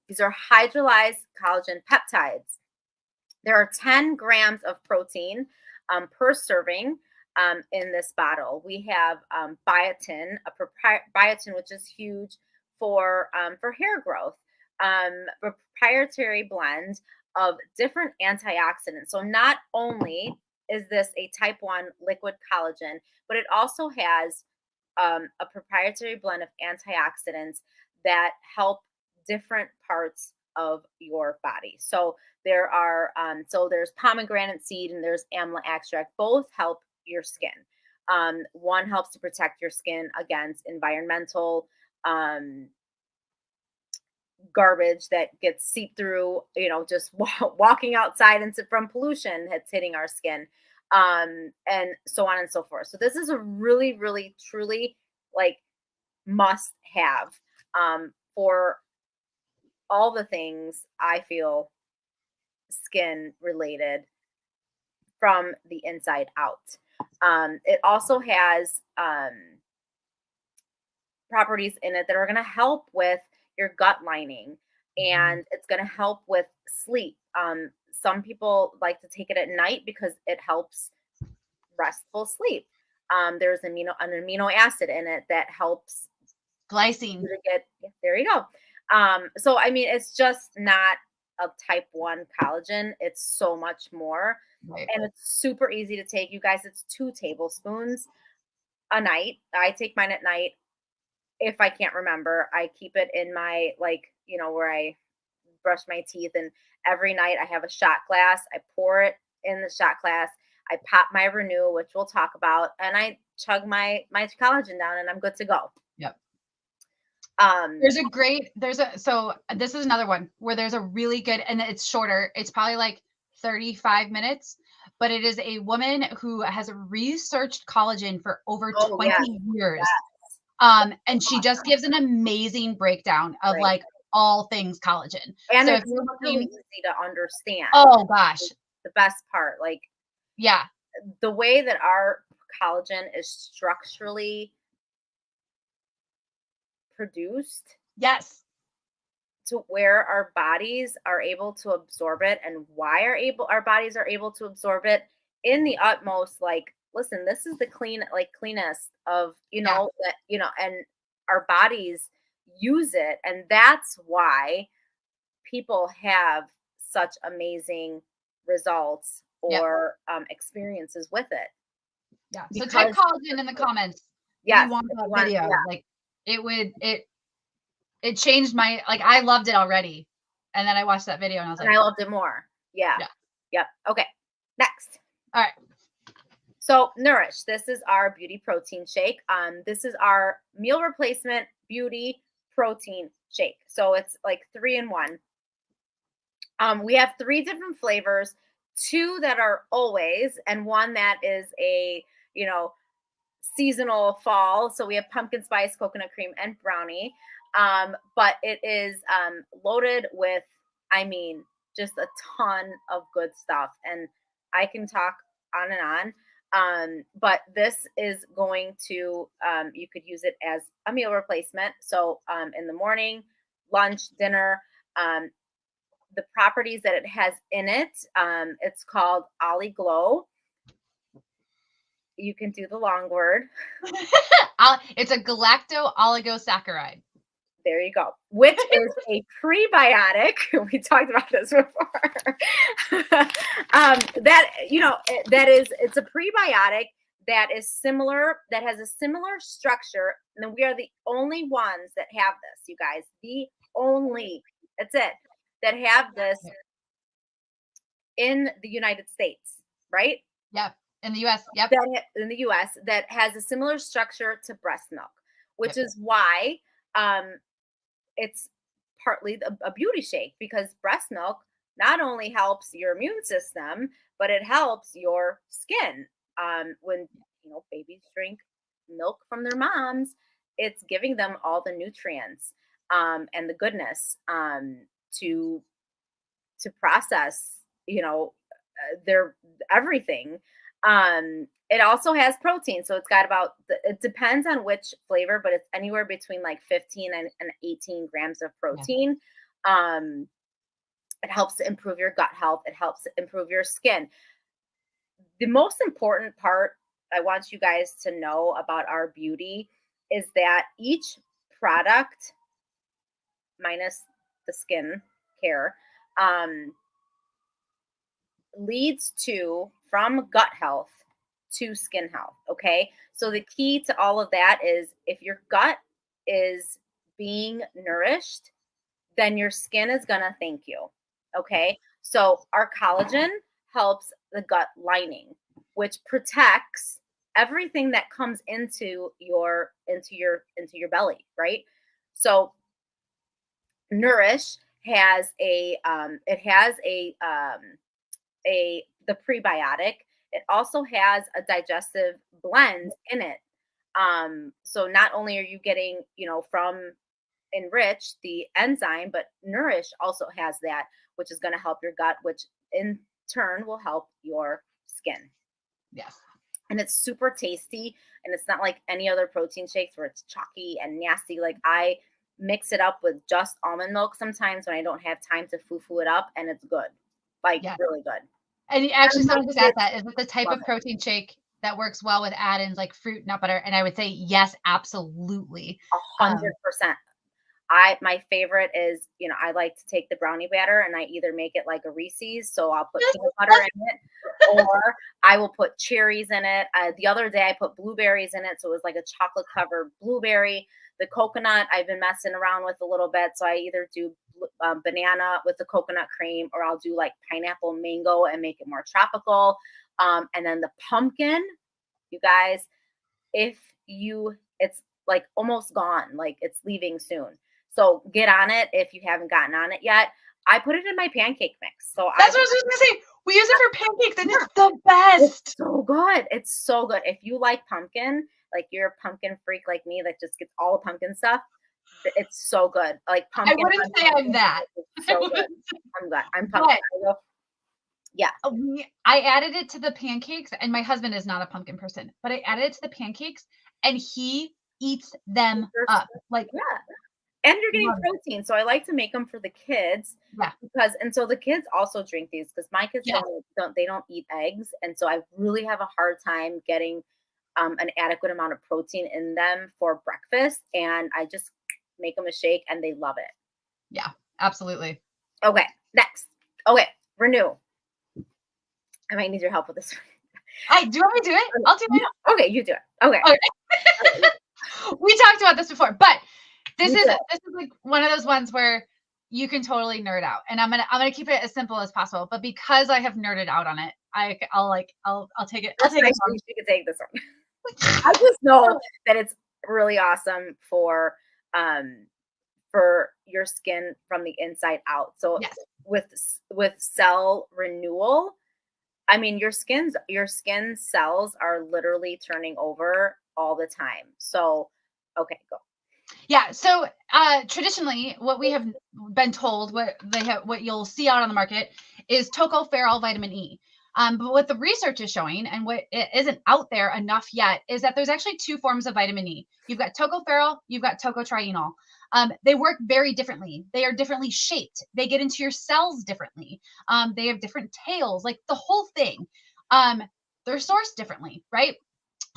These are hydrolyzed collagen peptides. There are 10 grams of protein per serving in this bottle. We have biotin, biotin, which is huge for hair growth. A proprietary blend of different antioxidants. So not only is this a type 1 liquid collagen, but it also has a proprietary blend of antioxidants that help different parts of your body. So there's pomegranate seed and there's amla extract. Both help your skin. One helps to protect your skin against environmental garbage that gets seeped through, just walking outside and from pollution that's hitting our skin, and so on and so forth. So this is a really, really, truly like must have for all the things I feel skin related from the inside out. It also has properties in it that are going to help with your gut lining, and it's going to help with sleep. Some people like to take it at night because it helps restful sleep. There's an amino acid in it that helps glycine. There you go. So I mean, it's just not a type 1 collagen. It's so much more. Right. And it's super easy to take. You guys, it's 2 tablespoons a night. I take mine at night. If I can't remember, I keep it in my, where I brush my teeth, and every night I have a shot glass. I pour it in the shot glass. I pop my Renew, which we'll talk about, and I chug my collagen down, and I'm good to go. Yep. So this is another one where there's a really good, and it's shorter. It's probably like 35 minutes, but it is a woman who has researched collagen for over 20 years. Yes. And she just gives an amazing breakdown of like all things collagen. And so it's really easy to understand. Oh gosh. The best part, yeah, the way that our collagen is structurally produced. Yes. To where our bodies are able to absorb it, and why our bodies are able to absorb it in the utmost, listen, this is the cleanest of, and our bodies use it. And that's why people have such amazing results or experiences with it. Yeah. So type collagen in the comments. Yeah. You want that video. Yeah. It changed I loved it already. And then I watched that video and I was I loved it more. Yeah. Yep. Okay. Next. All right. So Nourish, this is our beauty protein shake. This is our meal replacement beauty protein shake. So it's like 3-in-1. We have 3 different flavors, 2 that are always, and 1 that is a, seasonal fall. So we have pumpkin spice, coconut cream, and brownie. But it is loaded with, just a ton of good stuff. And I can talk on and on. But this is going to, you could use it as a meal replacement. So in the morning, lunch, dinner, the properties that it has in it, it's called Ollie Glow. You can do the long word. It's a galacto-oligosaccharide. There you go. Which is a prebiotic. We talked about this before. It's a prebiotic that is similar, that has a similar structure. And we are the only ones that have this, you guys. That's it, that have this in the United States, right? Yeah. In the U.S. Yep. In the U.S. that has a similar structure to breast milk, which is why it's partly a beauty shake, because breast milk not only helps your immune system, but it helps your skin when babies drink milk from their moms, it's giving them all the nutrients and the goodness to process, their everything. It also has protein, so it's got it depends on which flavor, but it's anywhere between like 15 and 18 grams of Yeah. protein. It helps to improve your gut health. It helps to improve your skin. The most important part I want you guys to know about our beauty is that each product, minus the skin care, leads to from gut health to skin health. Okay. So the key to all of that is if your gut is being nourished, then your skin is going to thank you. Okay. So our collagen helps the gut lining, which protects everything that comes into your belly, right? So Nourish has the prebiotic. It also has a digestive blend in it. So not only are you getting, from Enrich the enzyme, but Nourish also has that, which is going to help your gut, which in turn will help your skin. Yes. And it's super tasty, and it's not like any other protein shakes where it's chalky and nasty. Like I mix it up with just almond milk sometimes when I don't have time to foo-foo it up, and it's good. Like really good. And actually, someone just asked that, is it the type of protein shake that works well with add-ins like fruit, nut butter? And I would say yes, absolutely. 100%. My favorite is, I like to take the brownie batter and I either make it like a Reese's, so I'll put peanut butter in it, or I will put cherries in it. The other day I put blueberries in it, so it was like a chocolate covered blueberry. The coconut I've been messing around with a little bit, so I either do banana with the coconut cream, or I'll do like pineapple mango and make it more tropical. And then the pumpkin, you guys, it's like almost gone, like it's leaving soon. So get on it if you haven't gotten on it yet. I put it in my pancake mix. So that's what I was just gonna say. We use it for pancakes, and it's the best. It's so good. It's so good. If you like pumpkin, like you're a pumpkin freak like me that just gets all the pumpkin stuff, it's so good. Like pumpkin. I wouldn't say I'm that. So good. I'm glad. I'm pumpkin. Yeah. I added it to the pancakes, and my husband is not a pumpkin person, but I added it to the pancakes, and he eats them up. Like, yeah. And you're getting protein. So I like to make them for the kids. Yeah. So the kids also drink these, because my kids don't eat eggs. And so I really have a hard time getting an adequate amount of protein in them for breakfast. And I just make them a shake and they love it. Yeah, absolutely. Okay. Next. Okay. Renew. I might need your help with this. Do you want me to do it? I'll do it. Okay. You do it. Okay. We talked about this before, but this is like one of those ones where you can totally nerd out, and I'm gonna keep it as simple as possible. But because I have nerded out on it, I'll take it. I'll take it. You can take this one. I just know that it's really awesome for your skin from the inside out. So yes. with cell renewal, I mean your skin cells are literally turning over all the time. So okay, go. Yeah. So traditionally, what we have been told, what you'll see out on the market is tocopherol vitamin E. But what the research is showing, and what it isn't out there enough yet, is that there's actually two forms of vitamin E. You've got tocopherol, you've got tocotrienol. They work very differently. They are differently shaped. They get into your cells differently. They have different tails, like the whole thing. They're sourced differently, right?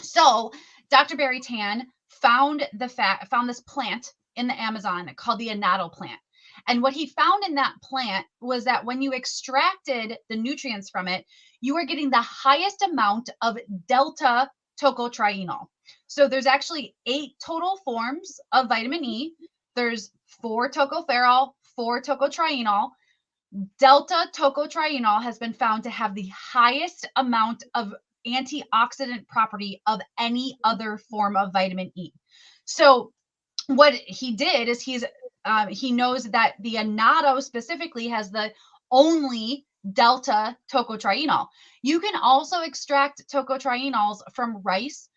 So Dr. Barry Tan found this plant in the Amazon called the annatto plant. And what he found in that plant was that when you extracted the nutrients from it, you were getting the highest amount of delta tocotrienol. So there's actually 8 total forms of vitamin E. There's 4 tocopherol, 4 tocotrienol. Delta tocotrienol has been found to have the highest amount of antioxidant property of any other form of vitamin E. So what he did is he knows that the annatto specifically has the only delta tocotrienol. You can also extract tocotrienols from rice,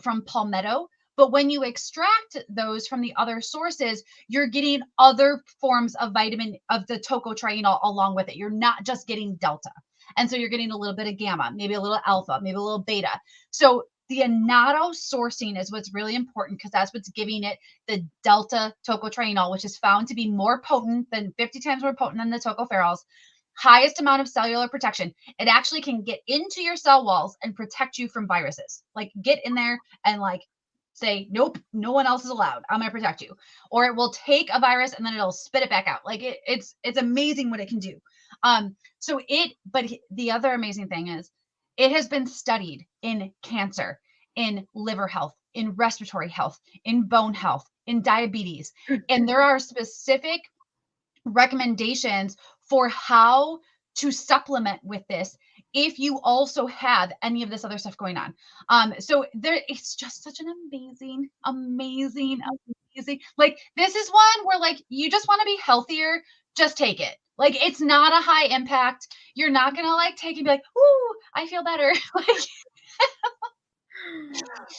from palmetto. But when you extract those from the other sources, you're getting other forms of of the tocotrienol along with it. You're not just getting delta. And so you're getting a little bit of gamma, maybe a little alpha, maybe a little beta. So the annatto sourcing is what's really important, because that's what's giving it the delta tocotrienol, which is found to be more potent, than 50 times more potent than the tocopherols. Highest amount of cellular protection. It actually can get into your cell walls and protect you from viruses. Like, get in there and like say, nope, no one else is allowed. I'm going to protect you. Or it will take a virus and then it'll spit it back out. Like, it's amazing what it can do. But the other amazing thing is it has been studied in cancer, in liver health, in respiratory health, in bone health, in diabetes. And there are specific recommendations for how to supplement with this if you also have any of this other stuff going on. So it's just such an amazing, like, this is one where like you just want to be healthier, just take it. Like, it's not a high impact. You're not gonna like take and be like, ooh, I feel better. Like,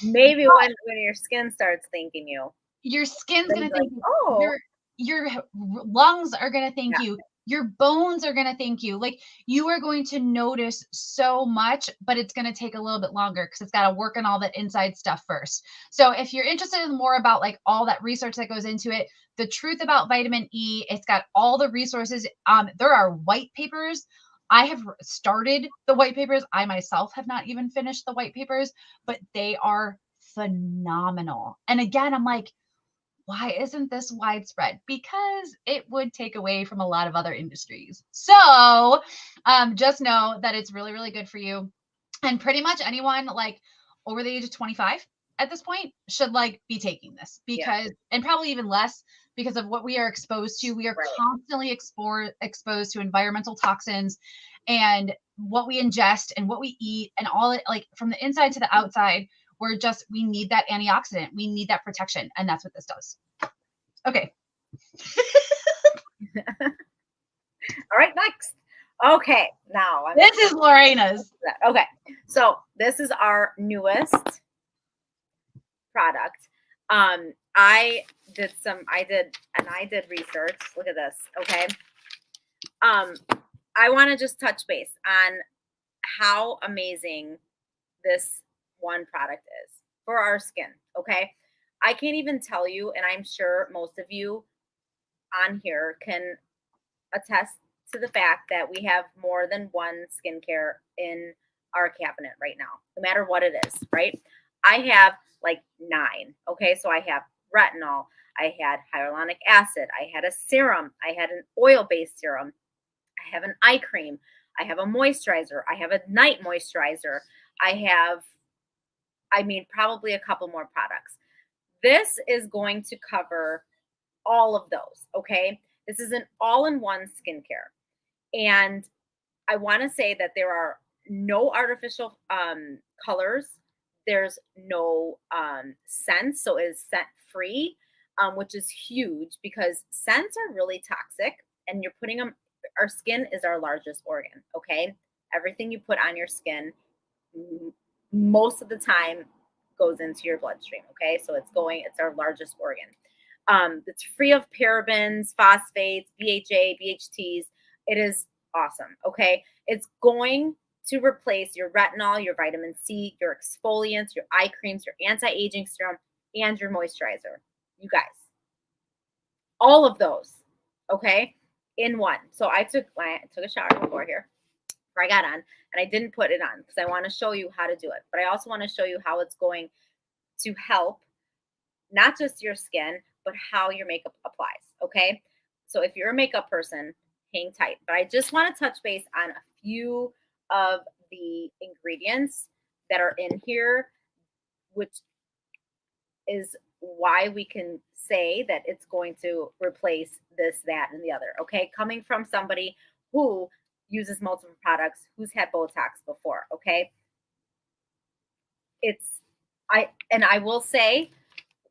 maybe when your skin starts thanking you, your skin's gonna thank you. oh, Your lungs are gonna thank you. Your bones are gonna thank you. Like, you are going to notice so much, but it's gonna take a little bit longer because it's got to work on all that inside stuff first. So if you're interested in more about like all that research that goes into it, the truth about vitamin E, it's got all the resources. There are white papers. I have started the white papers. I myself have not even finished the white papers, but they are phenomenal. And again, I'm like, why isn't this widespread? Because it would take away from a lot of other industries. So just know that it's really, really good for you. And pretty much anyone like over the age of 25 at this point should like be taking this, because, and probably even less, because of what we are exposed to. We are constantly exposed to environmental toxins, and what we ingest and what we eat and all it, like from the inside to the outside. We need that antioxidant. We need that protection. And that's what this does. Okay. All right, next. Okay, now. This is Lorena's. Okay, so this is our newest product. I did research. Look at this, okay? I want to just touch base on how amazing this one product is for our skin, okay? I can't even tell you, and I'm sure most of you on here can attest to the fact that we have more than one skincare in our cabinet right now, no matter what it is, right? I have like 9, okay? So I have retinol, I had hyaluronic acid, I had a serum, I had an oil-based serum, I have an eye cream, I have a moisturizer, I have a night moisturizer, I have probably a couple more products. This is going to cover all of those, okay? This is an all-in-one skincare. And I want to say that there are no artificial colors. There's no scents, so it is scent-free, which is huge because scents are really toxic, and you're putting them, our skin is our largest organ, okay? Everything you put on your skin most of the time goes into your bloodstream, okay? So it's our largest organ. It's free of parabens, phosphates, BHA, BHTs. It is awesome, okay? It's going to replace your retinol, your vitamin C, your exfoliants, your eye creams, your anti-aging serum, and your moisturizer. You guys, all of those, okay, in one. So I took a shower before I got on, and I didn't put it on because I want to show you how to do it. But I also want to show you how it's going to help not just your skin, but how your makeup applies, okay? So if you're a makeup person, hang tight. But I just want to touch base on a few of the ingredients that are in here, which is why we can say that it's going to replace this, that, and the other, okay? Coming from somebody who uses multiple products, who's had Botox before, okay? I will say,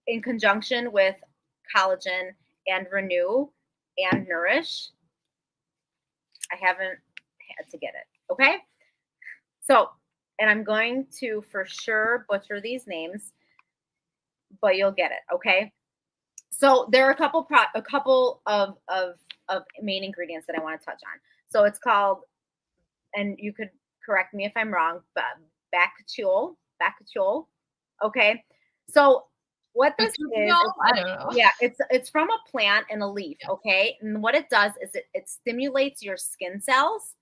in conjunction with Collagen and Renew and Nourish, I haven't to get it. Okay. So, and I'm going to for sure butcher these names, but you'll get it. Okay. So there are a couple of main ingredients that I want to touch on. So it's called, and you could correct me if I'm wrong, but bacachol. Okay. So what this is, I don't know. yeah, it's from a plant and a leaf. Okay. And what it does is it stimulates your skin cells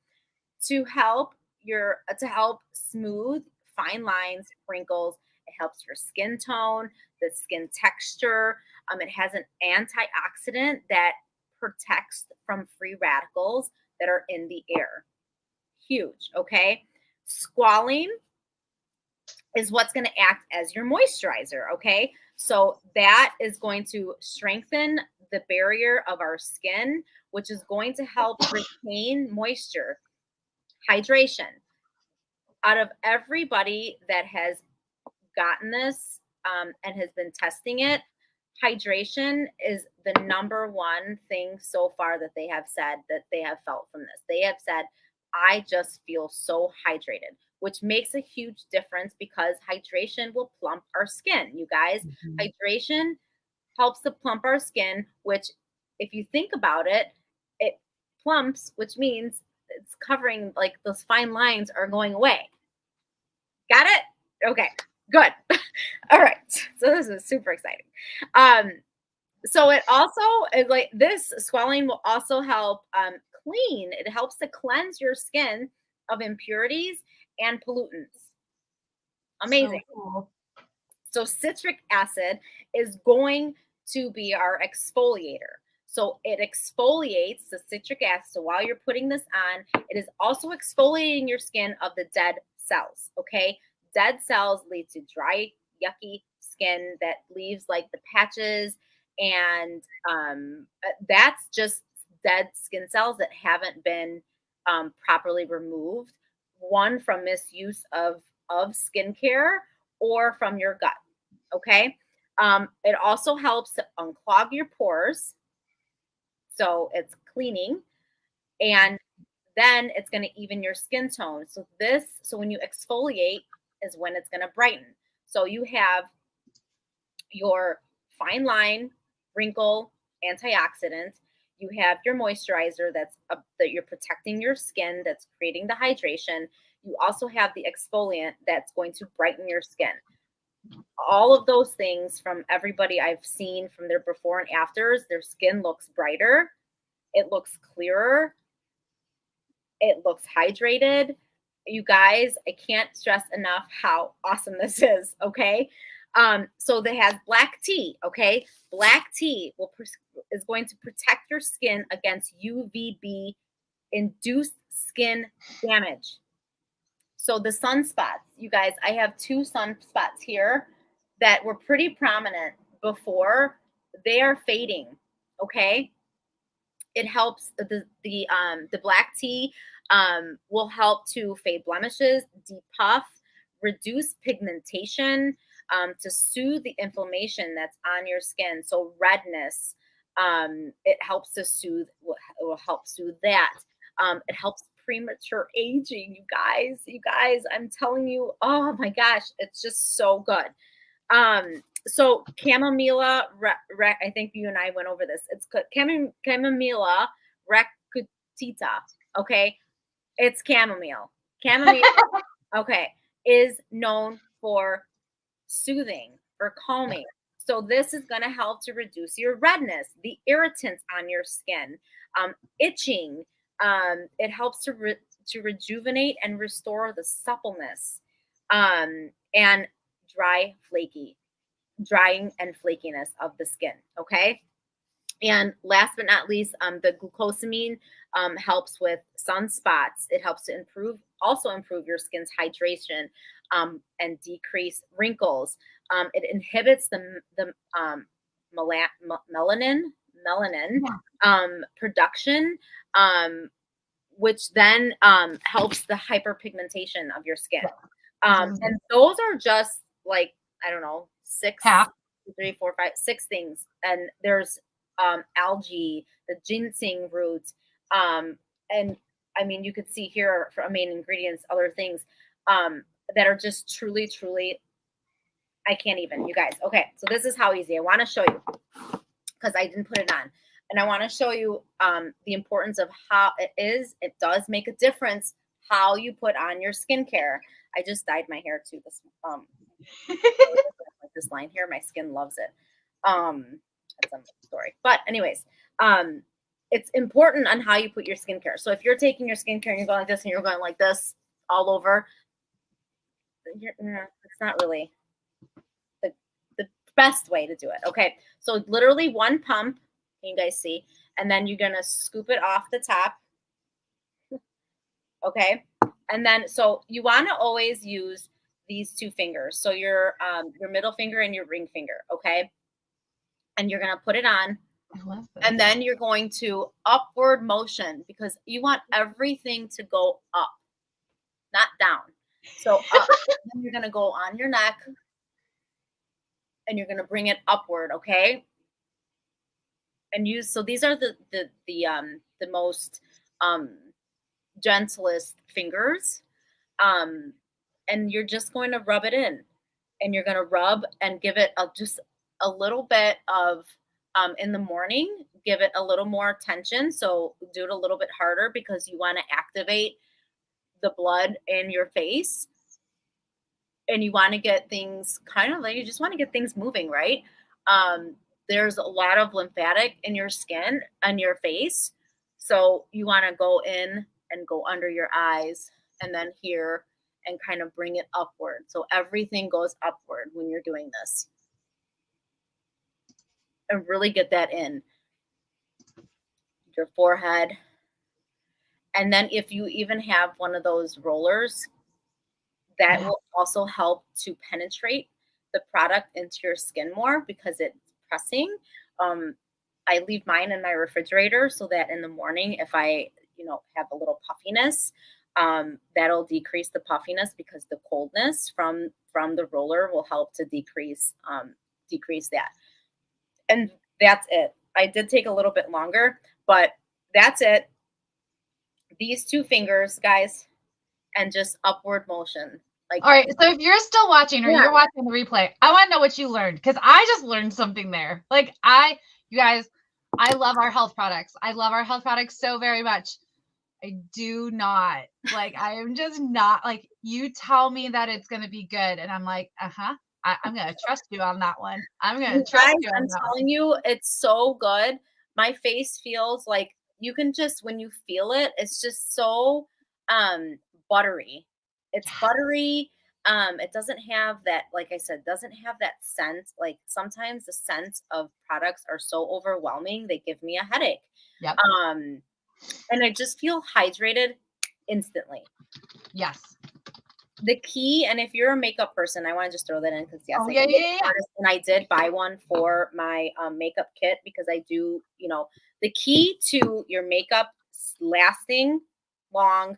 to help smooth fine lines, wrinkles. It helps your skin tone, the skin texture. It has an antioxidant that protects from free radicals that are in the air. Huge. Okay. Squalene is what's going to act as your moisturizer. Okay. So that is going to strengthen the barrier of our skin, which is going to help retain moisture. Hydration. Out of everybody that has gotten this and has been testing it, hydration is the number one thing so far that they have said that they have felt from this. They have said, I just feel so hydrated, which makes a huge difference because hydration will plump our skin. You guys, hydration helps to plump our skin, which if you think about it, it plumps, which means it's covering, like those fine lines are going away. Got it? Okay, good. All right. So this is super exciting. So it also is like this squalene will also help clean. It helps to cleanse your skin of impurities and pollutants. Amazing. So cool. So citric acid is going to be our exfoliator. So it exfoliates the citric acid. So while you're putting this on, it is also exfoliating your skin of the dead cells. Okay. Dead cells lead to dry, yucky skin that leaves like the patches. And that's just dead skin cells that haven't been properly removed. One, from misuse of skincare, or from your gut. Okay. It also helps to unclog your pores. So it's cleaning, and then it's going to even your skin tone. So when you exfoliate is when it's going to brighten. So you have your fine line, wrinkle, antioxidant. You have your moisturizer that you're protecting your skin, that's creating the hydration. You also have the exfoliant that's going to brighten your skin. All of those things, from everybody I've seen from their before and afters, their skin looks brighter. It looks clearer. It looks hydrated. You guys, I can't stress enough how awesome this is. Okay. So that has black tea. Okay. Black tea is going to protect your skin against UVB induced skin damage. So the sunspots, you guys, I have 2 sunspots here that were pretty prominent before. They are fading. Okay. It helps the black tea will help to fade blemishes, depuff, reduce pigmentation, to soothe the inflammation that's on your skin. So redness, it helps to soothe. Will help soothe that. It helps premature aging. You guys, I'm telling you, oh my gosh, it's just so good. So chamomilla, I think you and I went over this. It's chamomilla recutita. Okay. It's chamomile. Chamomile, okay, is known for soothing, for calming. So this is going to help to reduce your redness, the irritants on your skin, itching. It helps to rejuvenate and restore the suppleness, and drying and flakiness of the skin. Okay. And last but not least, the glucosamine helps with sunspots. It helps to also improve your skin's hydration, and decrease wrinkles. It inhibits the melanin production, which then helps the hyperpigmentation of your skin. And those are just like, I don't know, 6, 3, 4, 5, 6 things. And there's algae, the ginseng roots, and I mean, you could see here for main ingredients, other things that are just truly, truly, I can't even, you guys. Okay, so this is how easy. I want to show you because I didn't put it on. And I want to show you the importance of how it does make a difference how you put on your skincare. I just dyed my hair too. This line here, my skin loves it. That's another story. But anyways, it's important on how you put your skincare. So if you're taking your skincare and you're going like this and you're going like this all over, it's not really the best way to do it. Okay, so literally one pump, you guys see, and then you're gonna scoop it off the top. Okay, and then so you want to always use these two fingers, so your middle finger and your ring finger. Okay, and you're gonna put it on. I love this. And then you're going to upward motion because you want everything to go up, not down. So up. Then you're gonna go on your neck and you're gonna bring it upward, okay? And use, so these are the most gentlest fingers. And you're just going to rub it in. And you're gonna rub and give it just a little bit of in the morning, give it a little more tension. So do it a little bit harder because you want to activate the blood in your face. And you want to get things kind of like, you just want to get things moving, right? There's a lot of lymphatic in your skin and your face. So you want to go in and go under your eyes and then here and kind of bring it upward. So everything goes upward when you're doing this. And really get that in your forehead. And then if you even have one of those rollers, that will also help to penetrate the product into your skin more because it's pressing. I leave mine in my refrigerator so that in the morning, if I, have a little puffiness, that'll decrease the puffiness because the coldness from the roller will help to decrease that. And that's it. I did take a little bit longer, but that's it. These two fingers, guys, and just upward motion. Like, all right, so if you're still watching or you're watching the replay, I want to know what you learned because I just learned something there. Like you guys, I love our health products. I love our health products so very much. I do not I am just not like, you tell me that it's going to be good. And I'm like, I'm going to trust you on that one. I'm going to trust you on that one. I'm telling you, it's so good. My face feels like you can just, when you feel it, it's just so buttery. It's buttery. It doesn't have that, like I said, doesn't have that scent. Like sometimes the scent of products are so overwhelming, they give me a headache. Yep. And I just feel hydrated instantly. Yes. The key, and if you're a makeup person, I want to just throw that in because yes, and I did buy one for my makeup kit because I do, the key to your makeup lasting long,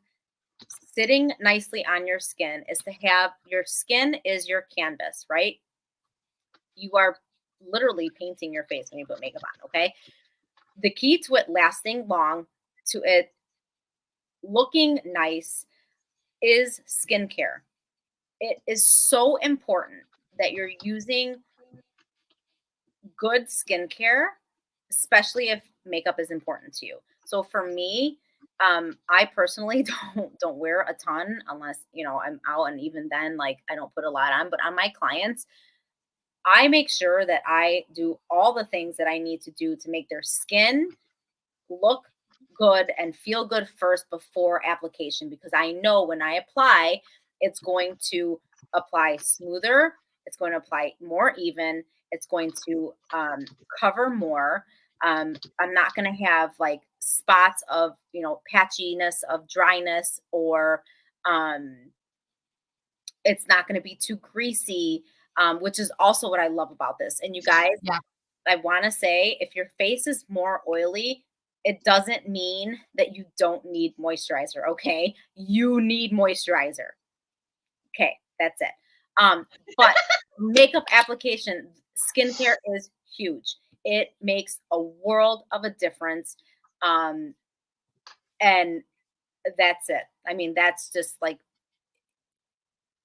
sitting nicely on your skin is to have your skin is your canvas, right? You are literally painting your face when you put makeup on, okay? The key to it lasting long, to it looking nice, is skincare. It is so important that you're using good skincare, especially if makeup is important to you. So for me, I personally don't wear a ton unless, I'm out, and even then, I don't put a lot on. But on my clients, I make sure that I do all the things that I need to do to make their skin look good and feel good first before application, because I know when I apply, it's going to apply smoother, it's going to apply more even, it's going to cover more. I'm not going to have spots of patchiness, of dryness, or it's not going to be too greasy, which is also what I love about this. And you guys, I want to say, if your face is more oily, it doesn't mean that you don't need moisturizer, okay? You need moisturizer. Okay, that's it. But makeup application, skincare is huge. It makes a world of a difference. And that's it. I mean, that's just like,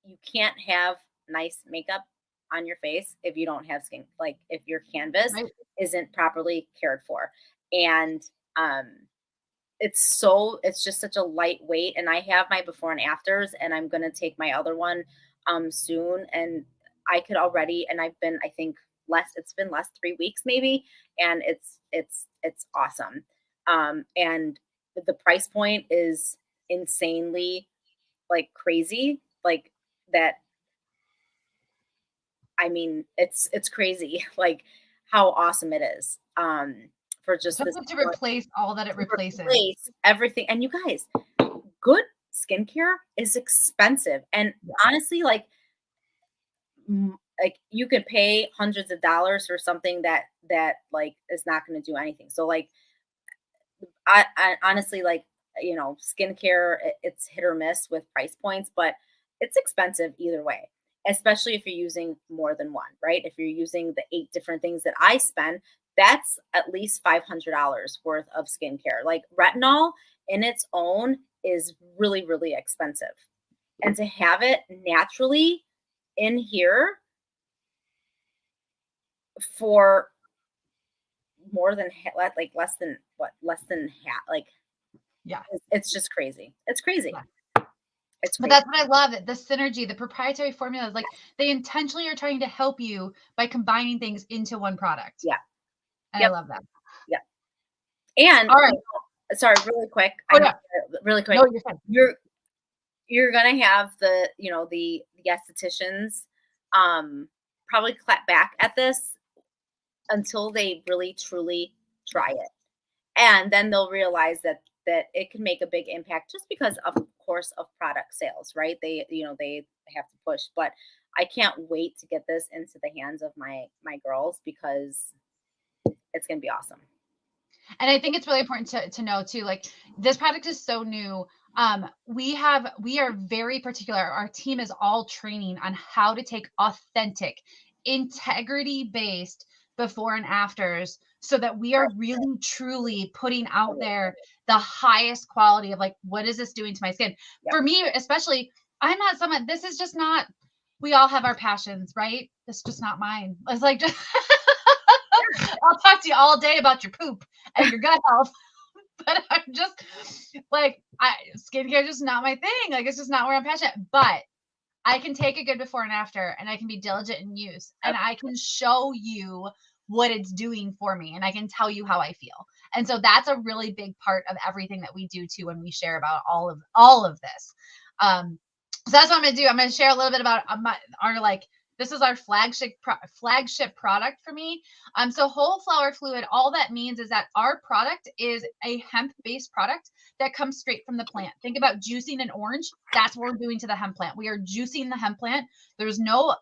you can't have nice makeup on your face if you don't have skin, like if your canvas Right? isn't properly cared for. And um it's just such a lightweight, and I have my before and afters, and I'm going to take my other one soon, and I could already, and I've been, I think, less, it's been less 3 weeks maybe, and it's awesome. And the price point is insanely like crazy, like that. I mean, it's crazy like how awesome it is. For just this Something to one, replace all that it to replaces. replace everything. And you guys, good skincare is expensive. And Yeah. honestly, like you could pay hundreds of dollars for something that like is not going to do anything. So like I honestly, like, skincare, it's hit or miss with price points, but it's expensive either way, especially if you're using more than one, right? If you're using the 8 different things that I spend, that's at least $500 worth of skincare. Like retinol in its own is really, really expensive. And to have it naturally in here for more than like less than what, less than half, like Yeah. it's just crazy. It's crazy. Yeah. It's But crazy. that's what I love. The synergy, the proprietary formulas, like they intentionally are trying to help you by combining things into one product. Yeah. And I Yep. love that. Yep. And All right. sorry, really quick. Oh I have yeah. really quick. No, you're fine. You're you're gonna have the estheticians probably clap back at this until they really truly try it. And then they'll realize that it can make a big impact just because of course of product sales, right? They have to push, but I can't wait to get this into the hands of my girls because it's going to be awesome. And I think it's really important to know too, like this product is so new. We are very particular. Our team is all training on how to take authentic, integrity based before and afters so that we are really truly putting out there the highest quality of like, what is this doing to my skin? Yep. For me, especially, I'm not someone, this is just not, we all have our passions, right? This is just not mine. It's like, just I'll talk to you all day about your poop and your gut health, but I'm just like, skincare is just not my thing. Like, it's just not where I'm passionate. But I can take a good before and after, and I can be diligent in use, and I can show you what it's doing for me, and I can tell you how I feel. And so that's a really big part of everything that we do too when we share about all of this. So that's what I'm gonna do. I'm gonna share a little bit about our like this is our flagship product for me. So whole flower fluid, all that means is that our product is a hemp-based product that comes straight from the plant. Think about juicing an orange. That's what we're doing to the hemp plant. We are juicing the hemp plant. There's no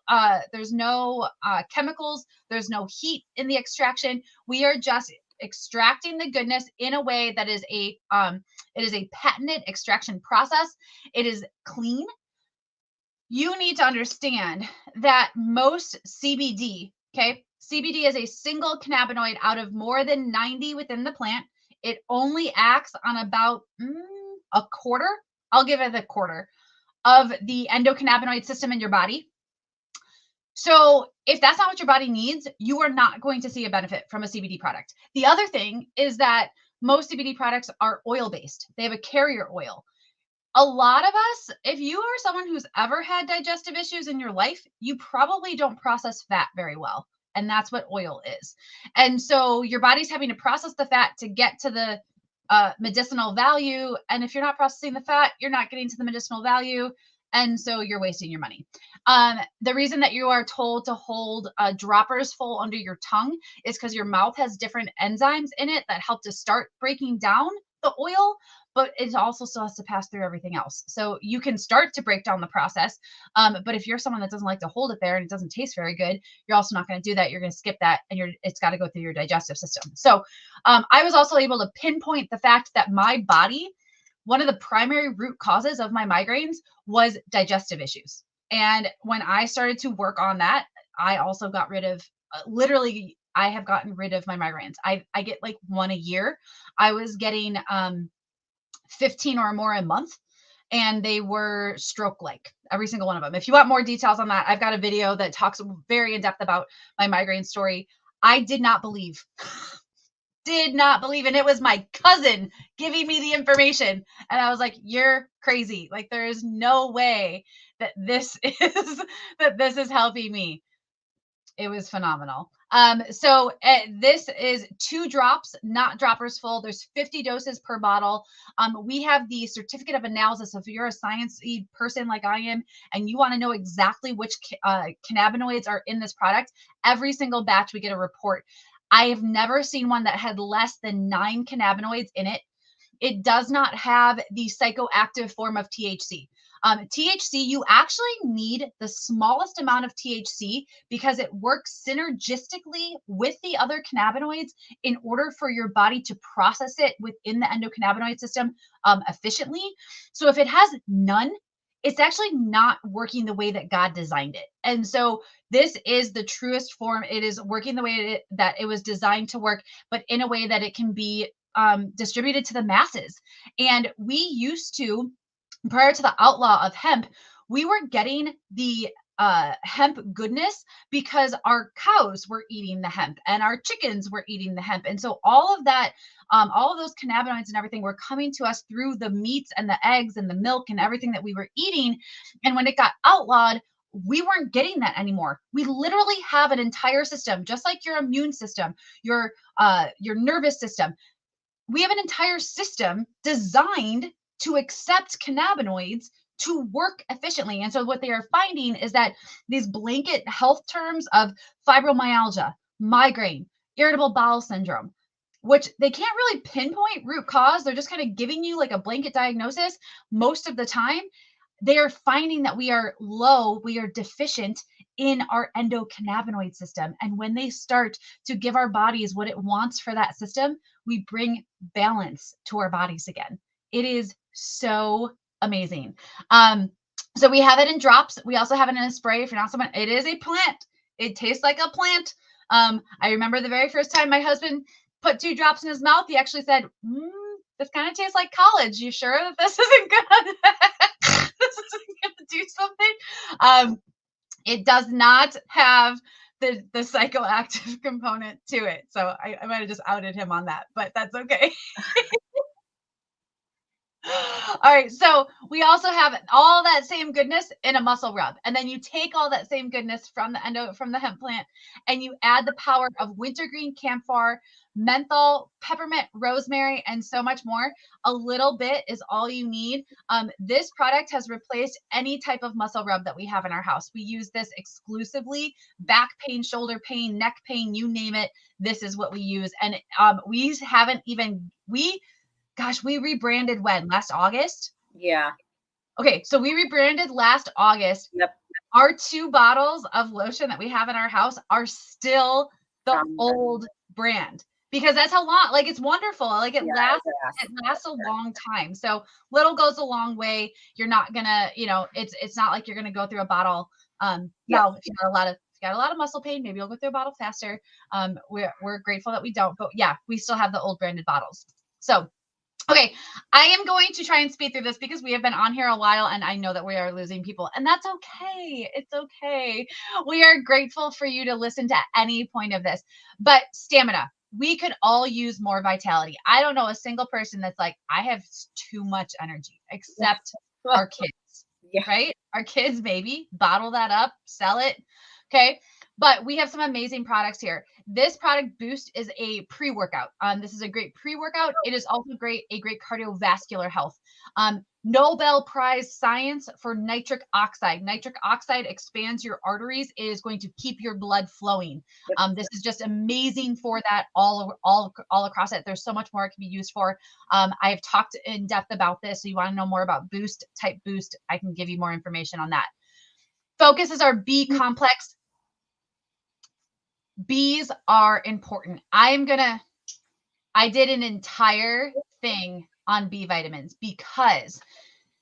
chemicals. There's no heat in the extraction. We are just extracting the goodness in a way that is it is a patented extraction process. It is clean. You need to understand that most CBD, okay, CBD is a single cannabinoid out of more than 90 within the plant. It only acts on about a quarter, I'll give it a quarter of the endocannabinoid system in your body. So if that's not what your body needs, you are not going to see a benefit from a CBD product. The other thing is that most CBD products are oil based. They have a carrier oil. A lot of us, if you are someone who's ever had digestive issues in your life, you probably don't process fat very well. And that's what oil is. And so your body's having to process the fat to get to the medicinal value. And if you're not processing the fat, you're not getting to the medicinal value. And so you're wasting your money. The reason that you are told to hold droppers full under your tongue is because your mouth has different enzymes in it that help to start breaking down the oil, but it also still has to pass through everything else. So you can start to break down the process. But if you're someone that doesn't like to hold it there and it doesn't taste very good, you're also not going to do that. You're going to skip that, and it's got to go through your digestive system. So I was also able to pinpoint the fact that my body, one of the primary root causes of my migraines was digestive issues. And when I started to work on that, I also got rid of literally, I have gotten rid of my migraines. I get like one a year. I was getting 15 or more a month. And they were stroke-like, every single one of them. If you want more details on that, I've got a video that talks very in depth about my migraine story. I did not believe, and it was my cousin giving me the information. And I was like, you're crazy. Like, there is no way that this is helping me. It was phenomenal. So this is 2 drops, not droppers full. There's 50 doses per bottle. We have the certificate of analysis. If you're a science person like I am, and you want to know exactly which cannabinoids are in this product, every single batch we get a report. I have never seen one that had less than 9 cannabinoids in it. It does not have the psychoactive form of THC. THC, you actually need the smallest amount of THC because it works synergistically with the other cannabinoids in order for your body to process it within the endocannabinoid system efficiently. So if it has none, it's actually not working the way that God designed it. And so this is the truest form. It is working the way that it was designed to work, but in a way that it can be distributed to the masses. And we used to, prior to the outlaw of hemp, we were getting the hemp goodness because our cows were eating the hemp and our chickens were eating the hemp. And so all of that, all of those cannabinoids and everything were coming to us through the meats and the eggs and the milk and everything that we were eating. And when it got outlawed, we weren't getting that anymore. We literally have an entire system, just like your immune system, your nervous system. We have an entire system designed to accept cannabinoids to work efficiently. And so what they are finding is that these blanket health terms of fibromyalgia, migraine, irritable bowel syndrome, which they can't really pinpoint root cause. They're just kind of giving you like a blanket diagnosis most of the time. They are finding that we are low, we are deficient in our endocannabinoid system. And when they start to give our bodies what it wants for that system, we bring balance to our bodies again. It is so amazing. So we have it in drops. We also have it in a spray. If you're not someone, it is a plant. It tastes like a plant. I remember the very first time my husband put 2 drops in his mouth, he actually said, this kind of tastes like college. You sure that this isn't good? This isn't going to do something? It does not have the psychoactive component to it. So I might have just outed him on that, but that's okay. All right, so we also have all that same goodness in a muscle rub, and then you take all that same goodness from the hemp plant, and you add the power of wintergreen, camphor, menthol, peppermint, rosemary, and so much more. A little bit is all you need. This product has replaced any type of muscle rub that we have in our house. We use this exclusively. Back pain, shoulder pain, neck pain, you name it. This is what we use, and we haven't even we rebranded when? Last August? Yeah. Okay, so we rebranded last August. Yep. Our 2 bottles of lotion that we have in our house are still the old brand because that's how long, like, it's wonderful. Like, it lasts a long time. So little goes a long way. You're not gonna, it's not like you're gonna go through a bottle. Now, if you got a lot of muscle pain, maybe you'll go through a bottle faster. We're grateful that we don't, but yeah, we still have the old branded bottles. So okay, I am going to try and speed through this because we have been on here a while and I know that we are losing people, and that's okay. It's okay. We are grateful for you to listen to any point of this. But stamina, we could all use more vitality. I don't know a single person that's like, I have too much energy, except our kids, right? Our kids, maybe bottle that up, sell it. Okay. But we have some amazing products here. This product Boost is a pre-workout. This is a great pre-workout. It is also a great cardiovascular health. Nobel Prize science for nitric oxide. Nitric oxide expands your arteries. It is going to keep your blood flowing. This is just amazing for that all across it. There's so much more it can be used for. I have talked in depth about this. So you want to know more about Boost, type Boost. I can give you more information on that. Focus is our B complex. Bees are important. I did an entire thing on B vitamins because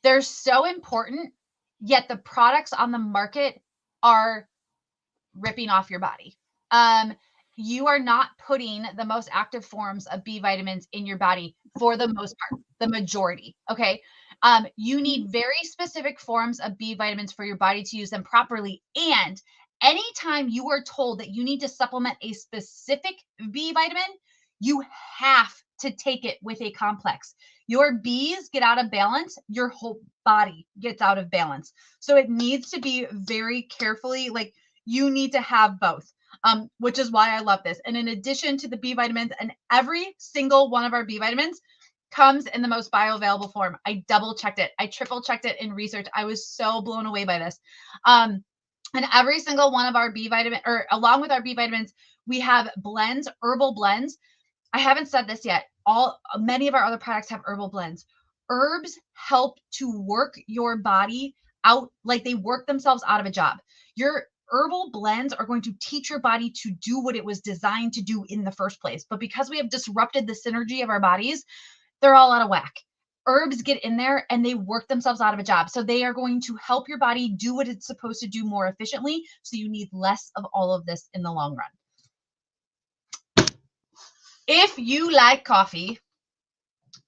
they're so important, yet the products on the market are ripping off your body. You are not putting the most active forms of B vitamins in your body for the most part. the majority. Okay. You need very specific forms of B vitamins for your body to use them properly. And anytime you are told that you need to supplement a specific B vitamin, you have to take it with a complex. Your B's get out of balance, your whole body gets out of balance. So it needs to be very carefully, like you need to have both. Which is why I love this. And in addition to the B vitamins, and every single one of our B vitamins comes in the most bioavailable form. I double checked it. I triple checked it in research. I was so blown away by this. And every single one of our B vitamin, or along with our B vitamins, we have blends, herbal blends. I haven't said this yet. Many of our other products have herbal blends. Herbs help to work your body out, like they work themselves out of a job. Your herbal blends are going to teach your body to do what it was designed to do in the first place. But because we have disrupted the synergy of our bodies, they're all out of whack. Herbs get in there and they work themselves out of a job. So they are going to help your body do what it's supposed to do more efficiently. So you need less of all of this in the long run. If you like coffee,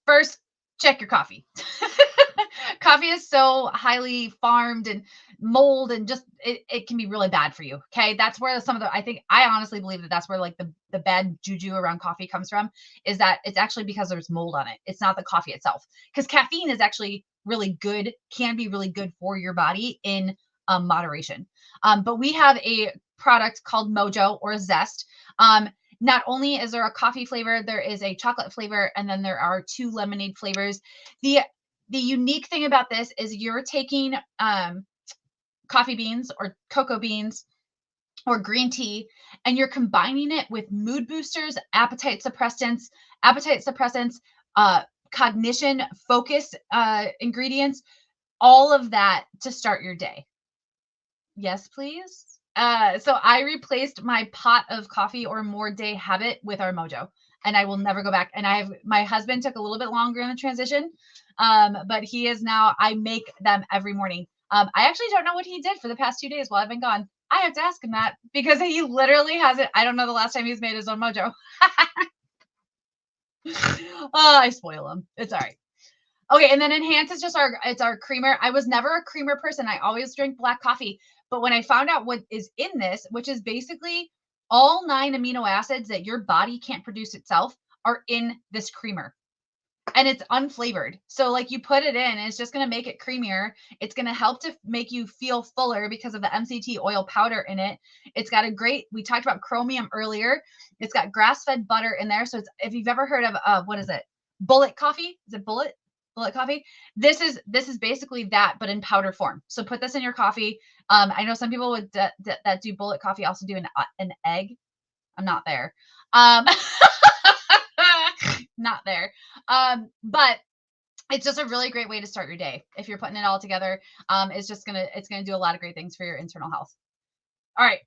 first check your coffee. Coffee is so highly farmed and mold, and just it can be really bad for you. Okay. That's where some of the, I honestly believe that that's where like the bad juju around coffee comes from, is that it's actually because there's mold on it. It's not the coffee itself, because caffeine is actually really good, can be really good for your body in moderation. But we have a product called Mojo or Zest. Not only is there a coffee flavor, there is a chocolate flavor, and then there are 2 lemonade flavors. The unique thing about this is you're taking coffee beans or cocoa beans or green tea, and you're combining it with mood boosters, appetite suppressants, cognition, focus ingredients, all of that to start your day. Yes, please. So I replaced my pot of coffee or more day habit with our Mojo, and I will never go back. And my husband took a little bit longer in the transition. But he is now, I make them every morning. I actually don't know what he did for the past 2 days while I've been gone. I have to ask him that, because he literally hasn't. I don't know the last time he's made his own Mojo. I spoil him. It's all right. Okay, and then Enhance is just it's our creamer. I was never a creamer person. I always drink black coffee. But when I found out what is in this, which is basically all 9 amino acids that your body can't produce itself, are in this creamer. And it's unflavored. So like you put it in, it's just going to make it creamier. It's going to help to make you feel fuller because of the MCT oil powder in it. It's got we talked about chromium earlier. It's got grass-fed butter in there. So if you've ever heard of, what is it? Bullet coffee? Is it bullet coffee? This is basically that, but in powder form. So put this in your coffee. I know some people would that do bullet coffee also do an egg. I'm not there. Not there. But it's just a really great way to start your day. If you're putting it all together, it's going to do a lot of great things for your internal health. All right.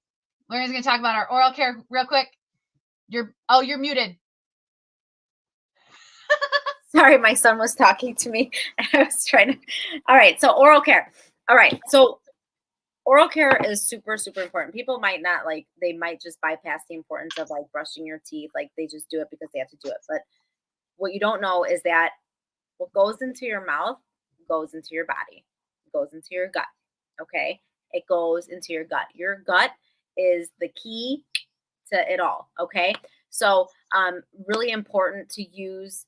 We're going to talk about our oral care real quick. You're muted. Sorry, my son was talking to me. I was trying to. All right. So oral care. All right. So oral care is super, super important. People might not they might just bypass the importance of brushing your teeth. Like they just do it because they have to do it. But what you don't know is that what goes into your mouth goes into your body, goes into your gut. Okay. It goes into your gut. Your gut is the key to it all. Okay. So, really important to use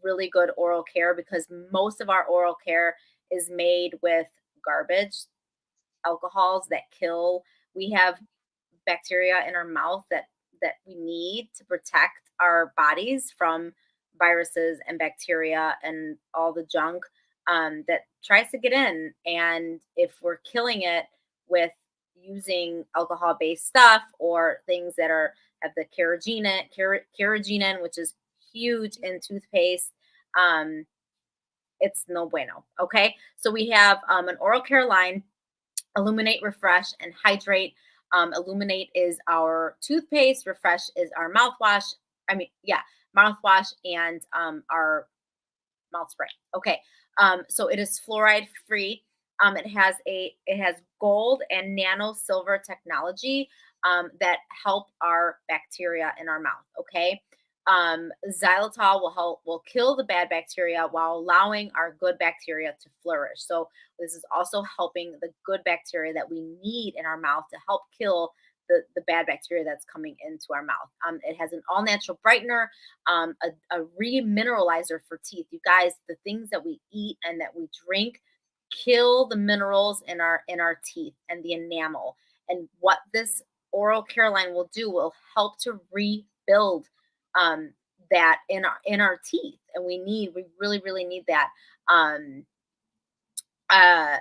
really good oral care, because most of our oral care is made with garbage, alcohols that kill. We have bacteria in our mouth that we need to protect our bodies from viruses and bacteria and all the junk that tries to get in. And if we're killing it with using alcohol-based stuff or things that have the carrageenan, which is huge in toothpaste, it's no bueno. Okay, so we have an oral care line: Illuminate, Refresh, and Hydrate. Illuminate is our toothpaste. Refresh is our mouthwash. Mouthwash and our mouth spray. Okay, so it is fluoride free. It has gold and nano silver technology that help our bacteria in our mouth. Okay, Xylitol will kill the bad bacteria while allowing our good bacteria to flourish. So this is also helping the good bacteria that we need in our mouth to help kill the bad bacteria that's coming into our mouth. It has an all natural brightener, a remineralizer for teeth. You guys, the things that we eat and that we drink kill the minerals in our teeth and the enamel. And what this oral care line will do will help to rebuild that in our teeth, and we really need that. Um, uh,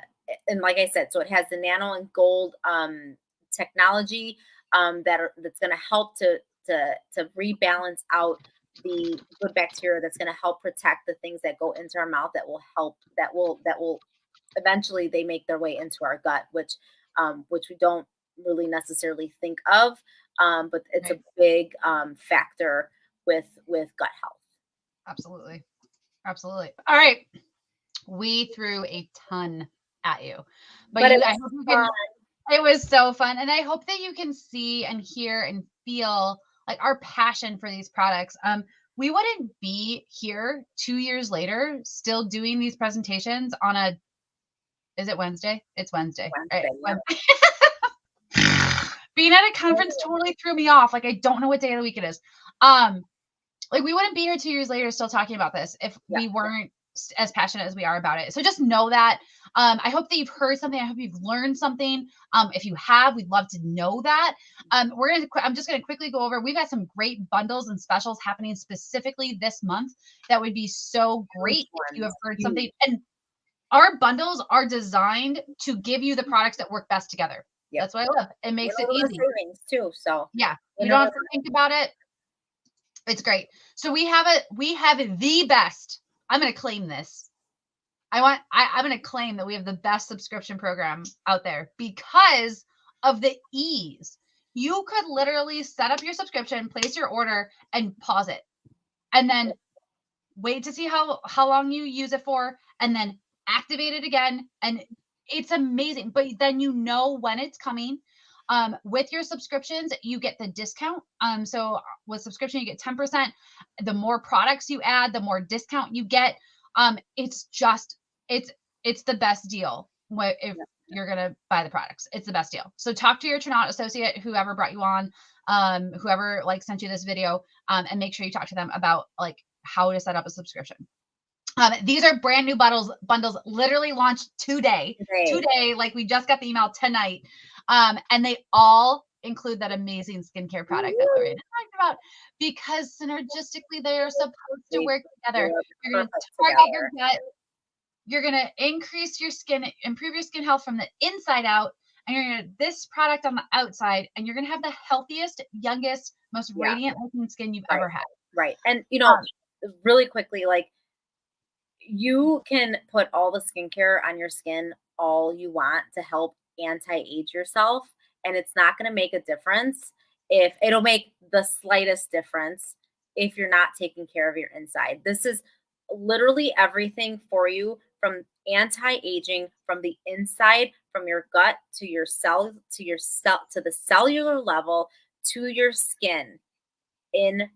and like I said, so it has the nano and gold technology that's going to help to rebalance out the good bacteria. That's going to help protect the things that go into our mouth. That will eventually they make their way into our gut, which we don't really necessarily think of, but it's a big factor with gut health. Absolutely. All right, we threw a ton at you, but I hope you can. It was so fun, and I hope that you can see and hear and feel like our passion for these products. We wouldn't be here 2 years later still doing these presentations on a. Is it Wednesday? It's Wednesday. Right? Yeah. Being at a conference totally threw me off. Like, I don't know what day of the week it is. Like, we wouldn't be here 2 years later still talking about this if we weren't as passionate as we are about it. So just know that. I hope that you've heard something. I hope you've learned something. If you have, we'd love to know that. I'm just gonna quickly go over. We've got some great bundles and specials happening specifically this month. That would be so great if you have heard something. And our bundles are designed to give you the products that work best together. Yep. That's what I love. It makes it easy. Savings too. So yeah, you don't have to think about it. It's great. So we have the best. I'm going to claim this. I'm going to claim that we have the best subscription program out there because of the ease. You could literally set up your subscription, place your order, and pause it, and then wait to see how long you use it for, and then activate it again. And it's amazing. But then you know when it's coming. With your subscriptions, you get the discount. So with subscription, you get 10%. The more products you add, the more discount you get. It's the best deal if you're gonna buy the products. It's the best deal. So talk to your Trinot associate, whoever brought you on, whoever sent you this video, and make sure you talk to them about how to set up a subscription. These are brand new bundles literally launched today. Like we just got the email tonight. And they all include that amazing skincare product that Lorraine talked about, because synergistically they are supposed to work together. You're going to target your gut. You're going to increase your skin, improve your skin health from the inside out, and you're going to this product on the outside, and you're going to have the healthiest, youngest, most radiant looking skin you've ever had. Right. And really quickly, you can put all the skincare on your skin all you want to help anti-age yourself, and it's not going to make a difference. If it'll make the slightest difference if you're not taking care of your inside. This is literally everything for you, from anti-aging, from the inside, from your gut to your cell, to the cellular level, to your skin, in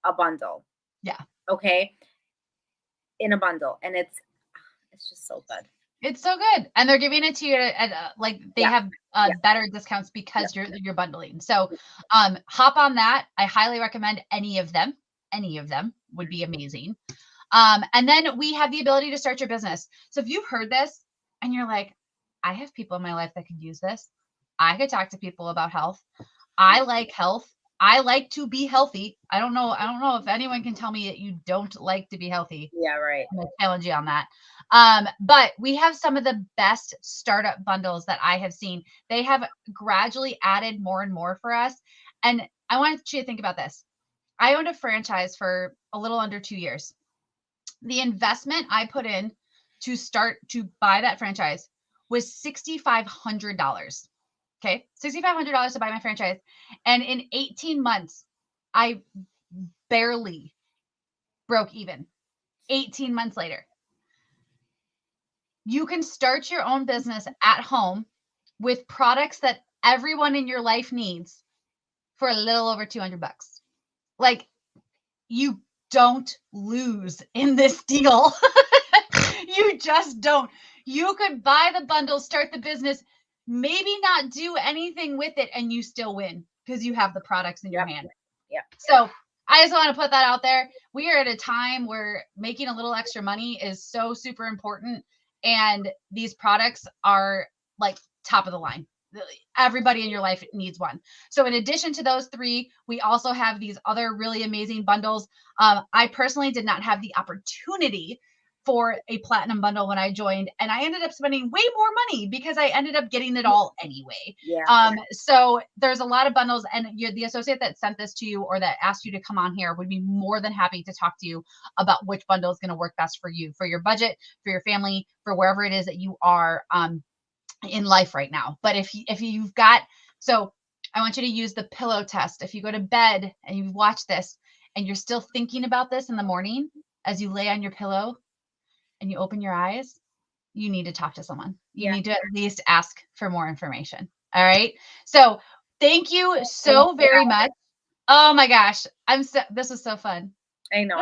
a bundle. Yeah. Okay. In a bundle, and it's just so good. It's so good, and they're giving it to you at they have better discounts because you're bundling. So, hop on that. I highly recommend any of them. Any of them would be amazing. And then we have the ability to start your business. So if you've heard this and you're like, I have people in my life that could use this. I could talk to people about health. I like health. I like to be healthy. I don't know if anyone can tell me that you don't like to be healthy. Yeah, right. I'm going to challenge you on that. But we have some of the best startup bundles that I have seen. They have gradually added more and more for us. And I want you to think about this. I owned a franchise for a little under 2 years. The investment I put in to start to buy that franchise was $6,500. Okay, $6,500 to buy my franchise. And in 18 months, I barely broke even. 18 months later. You can start your own business at home with products that everyone in your life needs for a little over $200. you don't lose in this deal. You just don't. You could buy the bundle, start the business, maybe not do anything with it, and you still win because you have the products in your hand. Yep. So I just want to put that out there. We are at a time where making a little extra money is so super important. And these products are like top of the line. Everybody in your life needs one. So in addition to those 3, we also have these other really amazing bundles. I personally did not have the opportunity for a platinum bundle when I joined, and I ended up spending way more money because I ended up getting it all anyway. Yeah. So there's a lot of bundles, and the associate that sent this to you or that asked you to come on here would be more than happy to talk to you about which bundle is going to work best for you, for your budget, for your family, for wherever it is that you are in life right now. But if you've got, so I want you to use the pillow test. If you go to bed and you watch this and you're still thinking about this in the morning as you lay on your pillow and you open your eyes, you need to talk to someone. You need to at least ask for more information. All right. So thank you so very much. Oh my gosh. This was so fun. I know.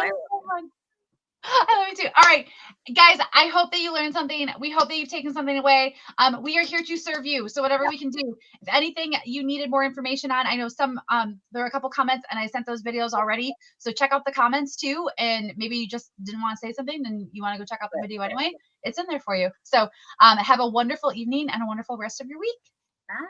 I love you too. All right, guys, I hope that you learned something. We hope that you've taken something away. We are here to serve you. So whatever we can do, if anything you needed more information on, I know some, there were a couple comments and I sent those videos already. So check out the comments too. And maybe you just didn't want to say something and you want to go check out the video anyway. It's in there for you. So have a wonderful evening and a wonderful rest of your week. Bye.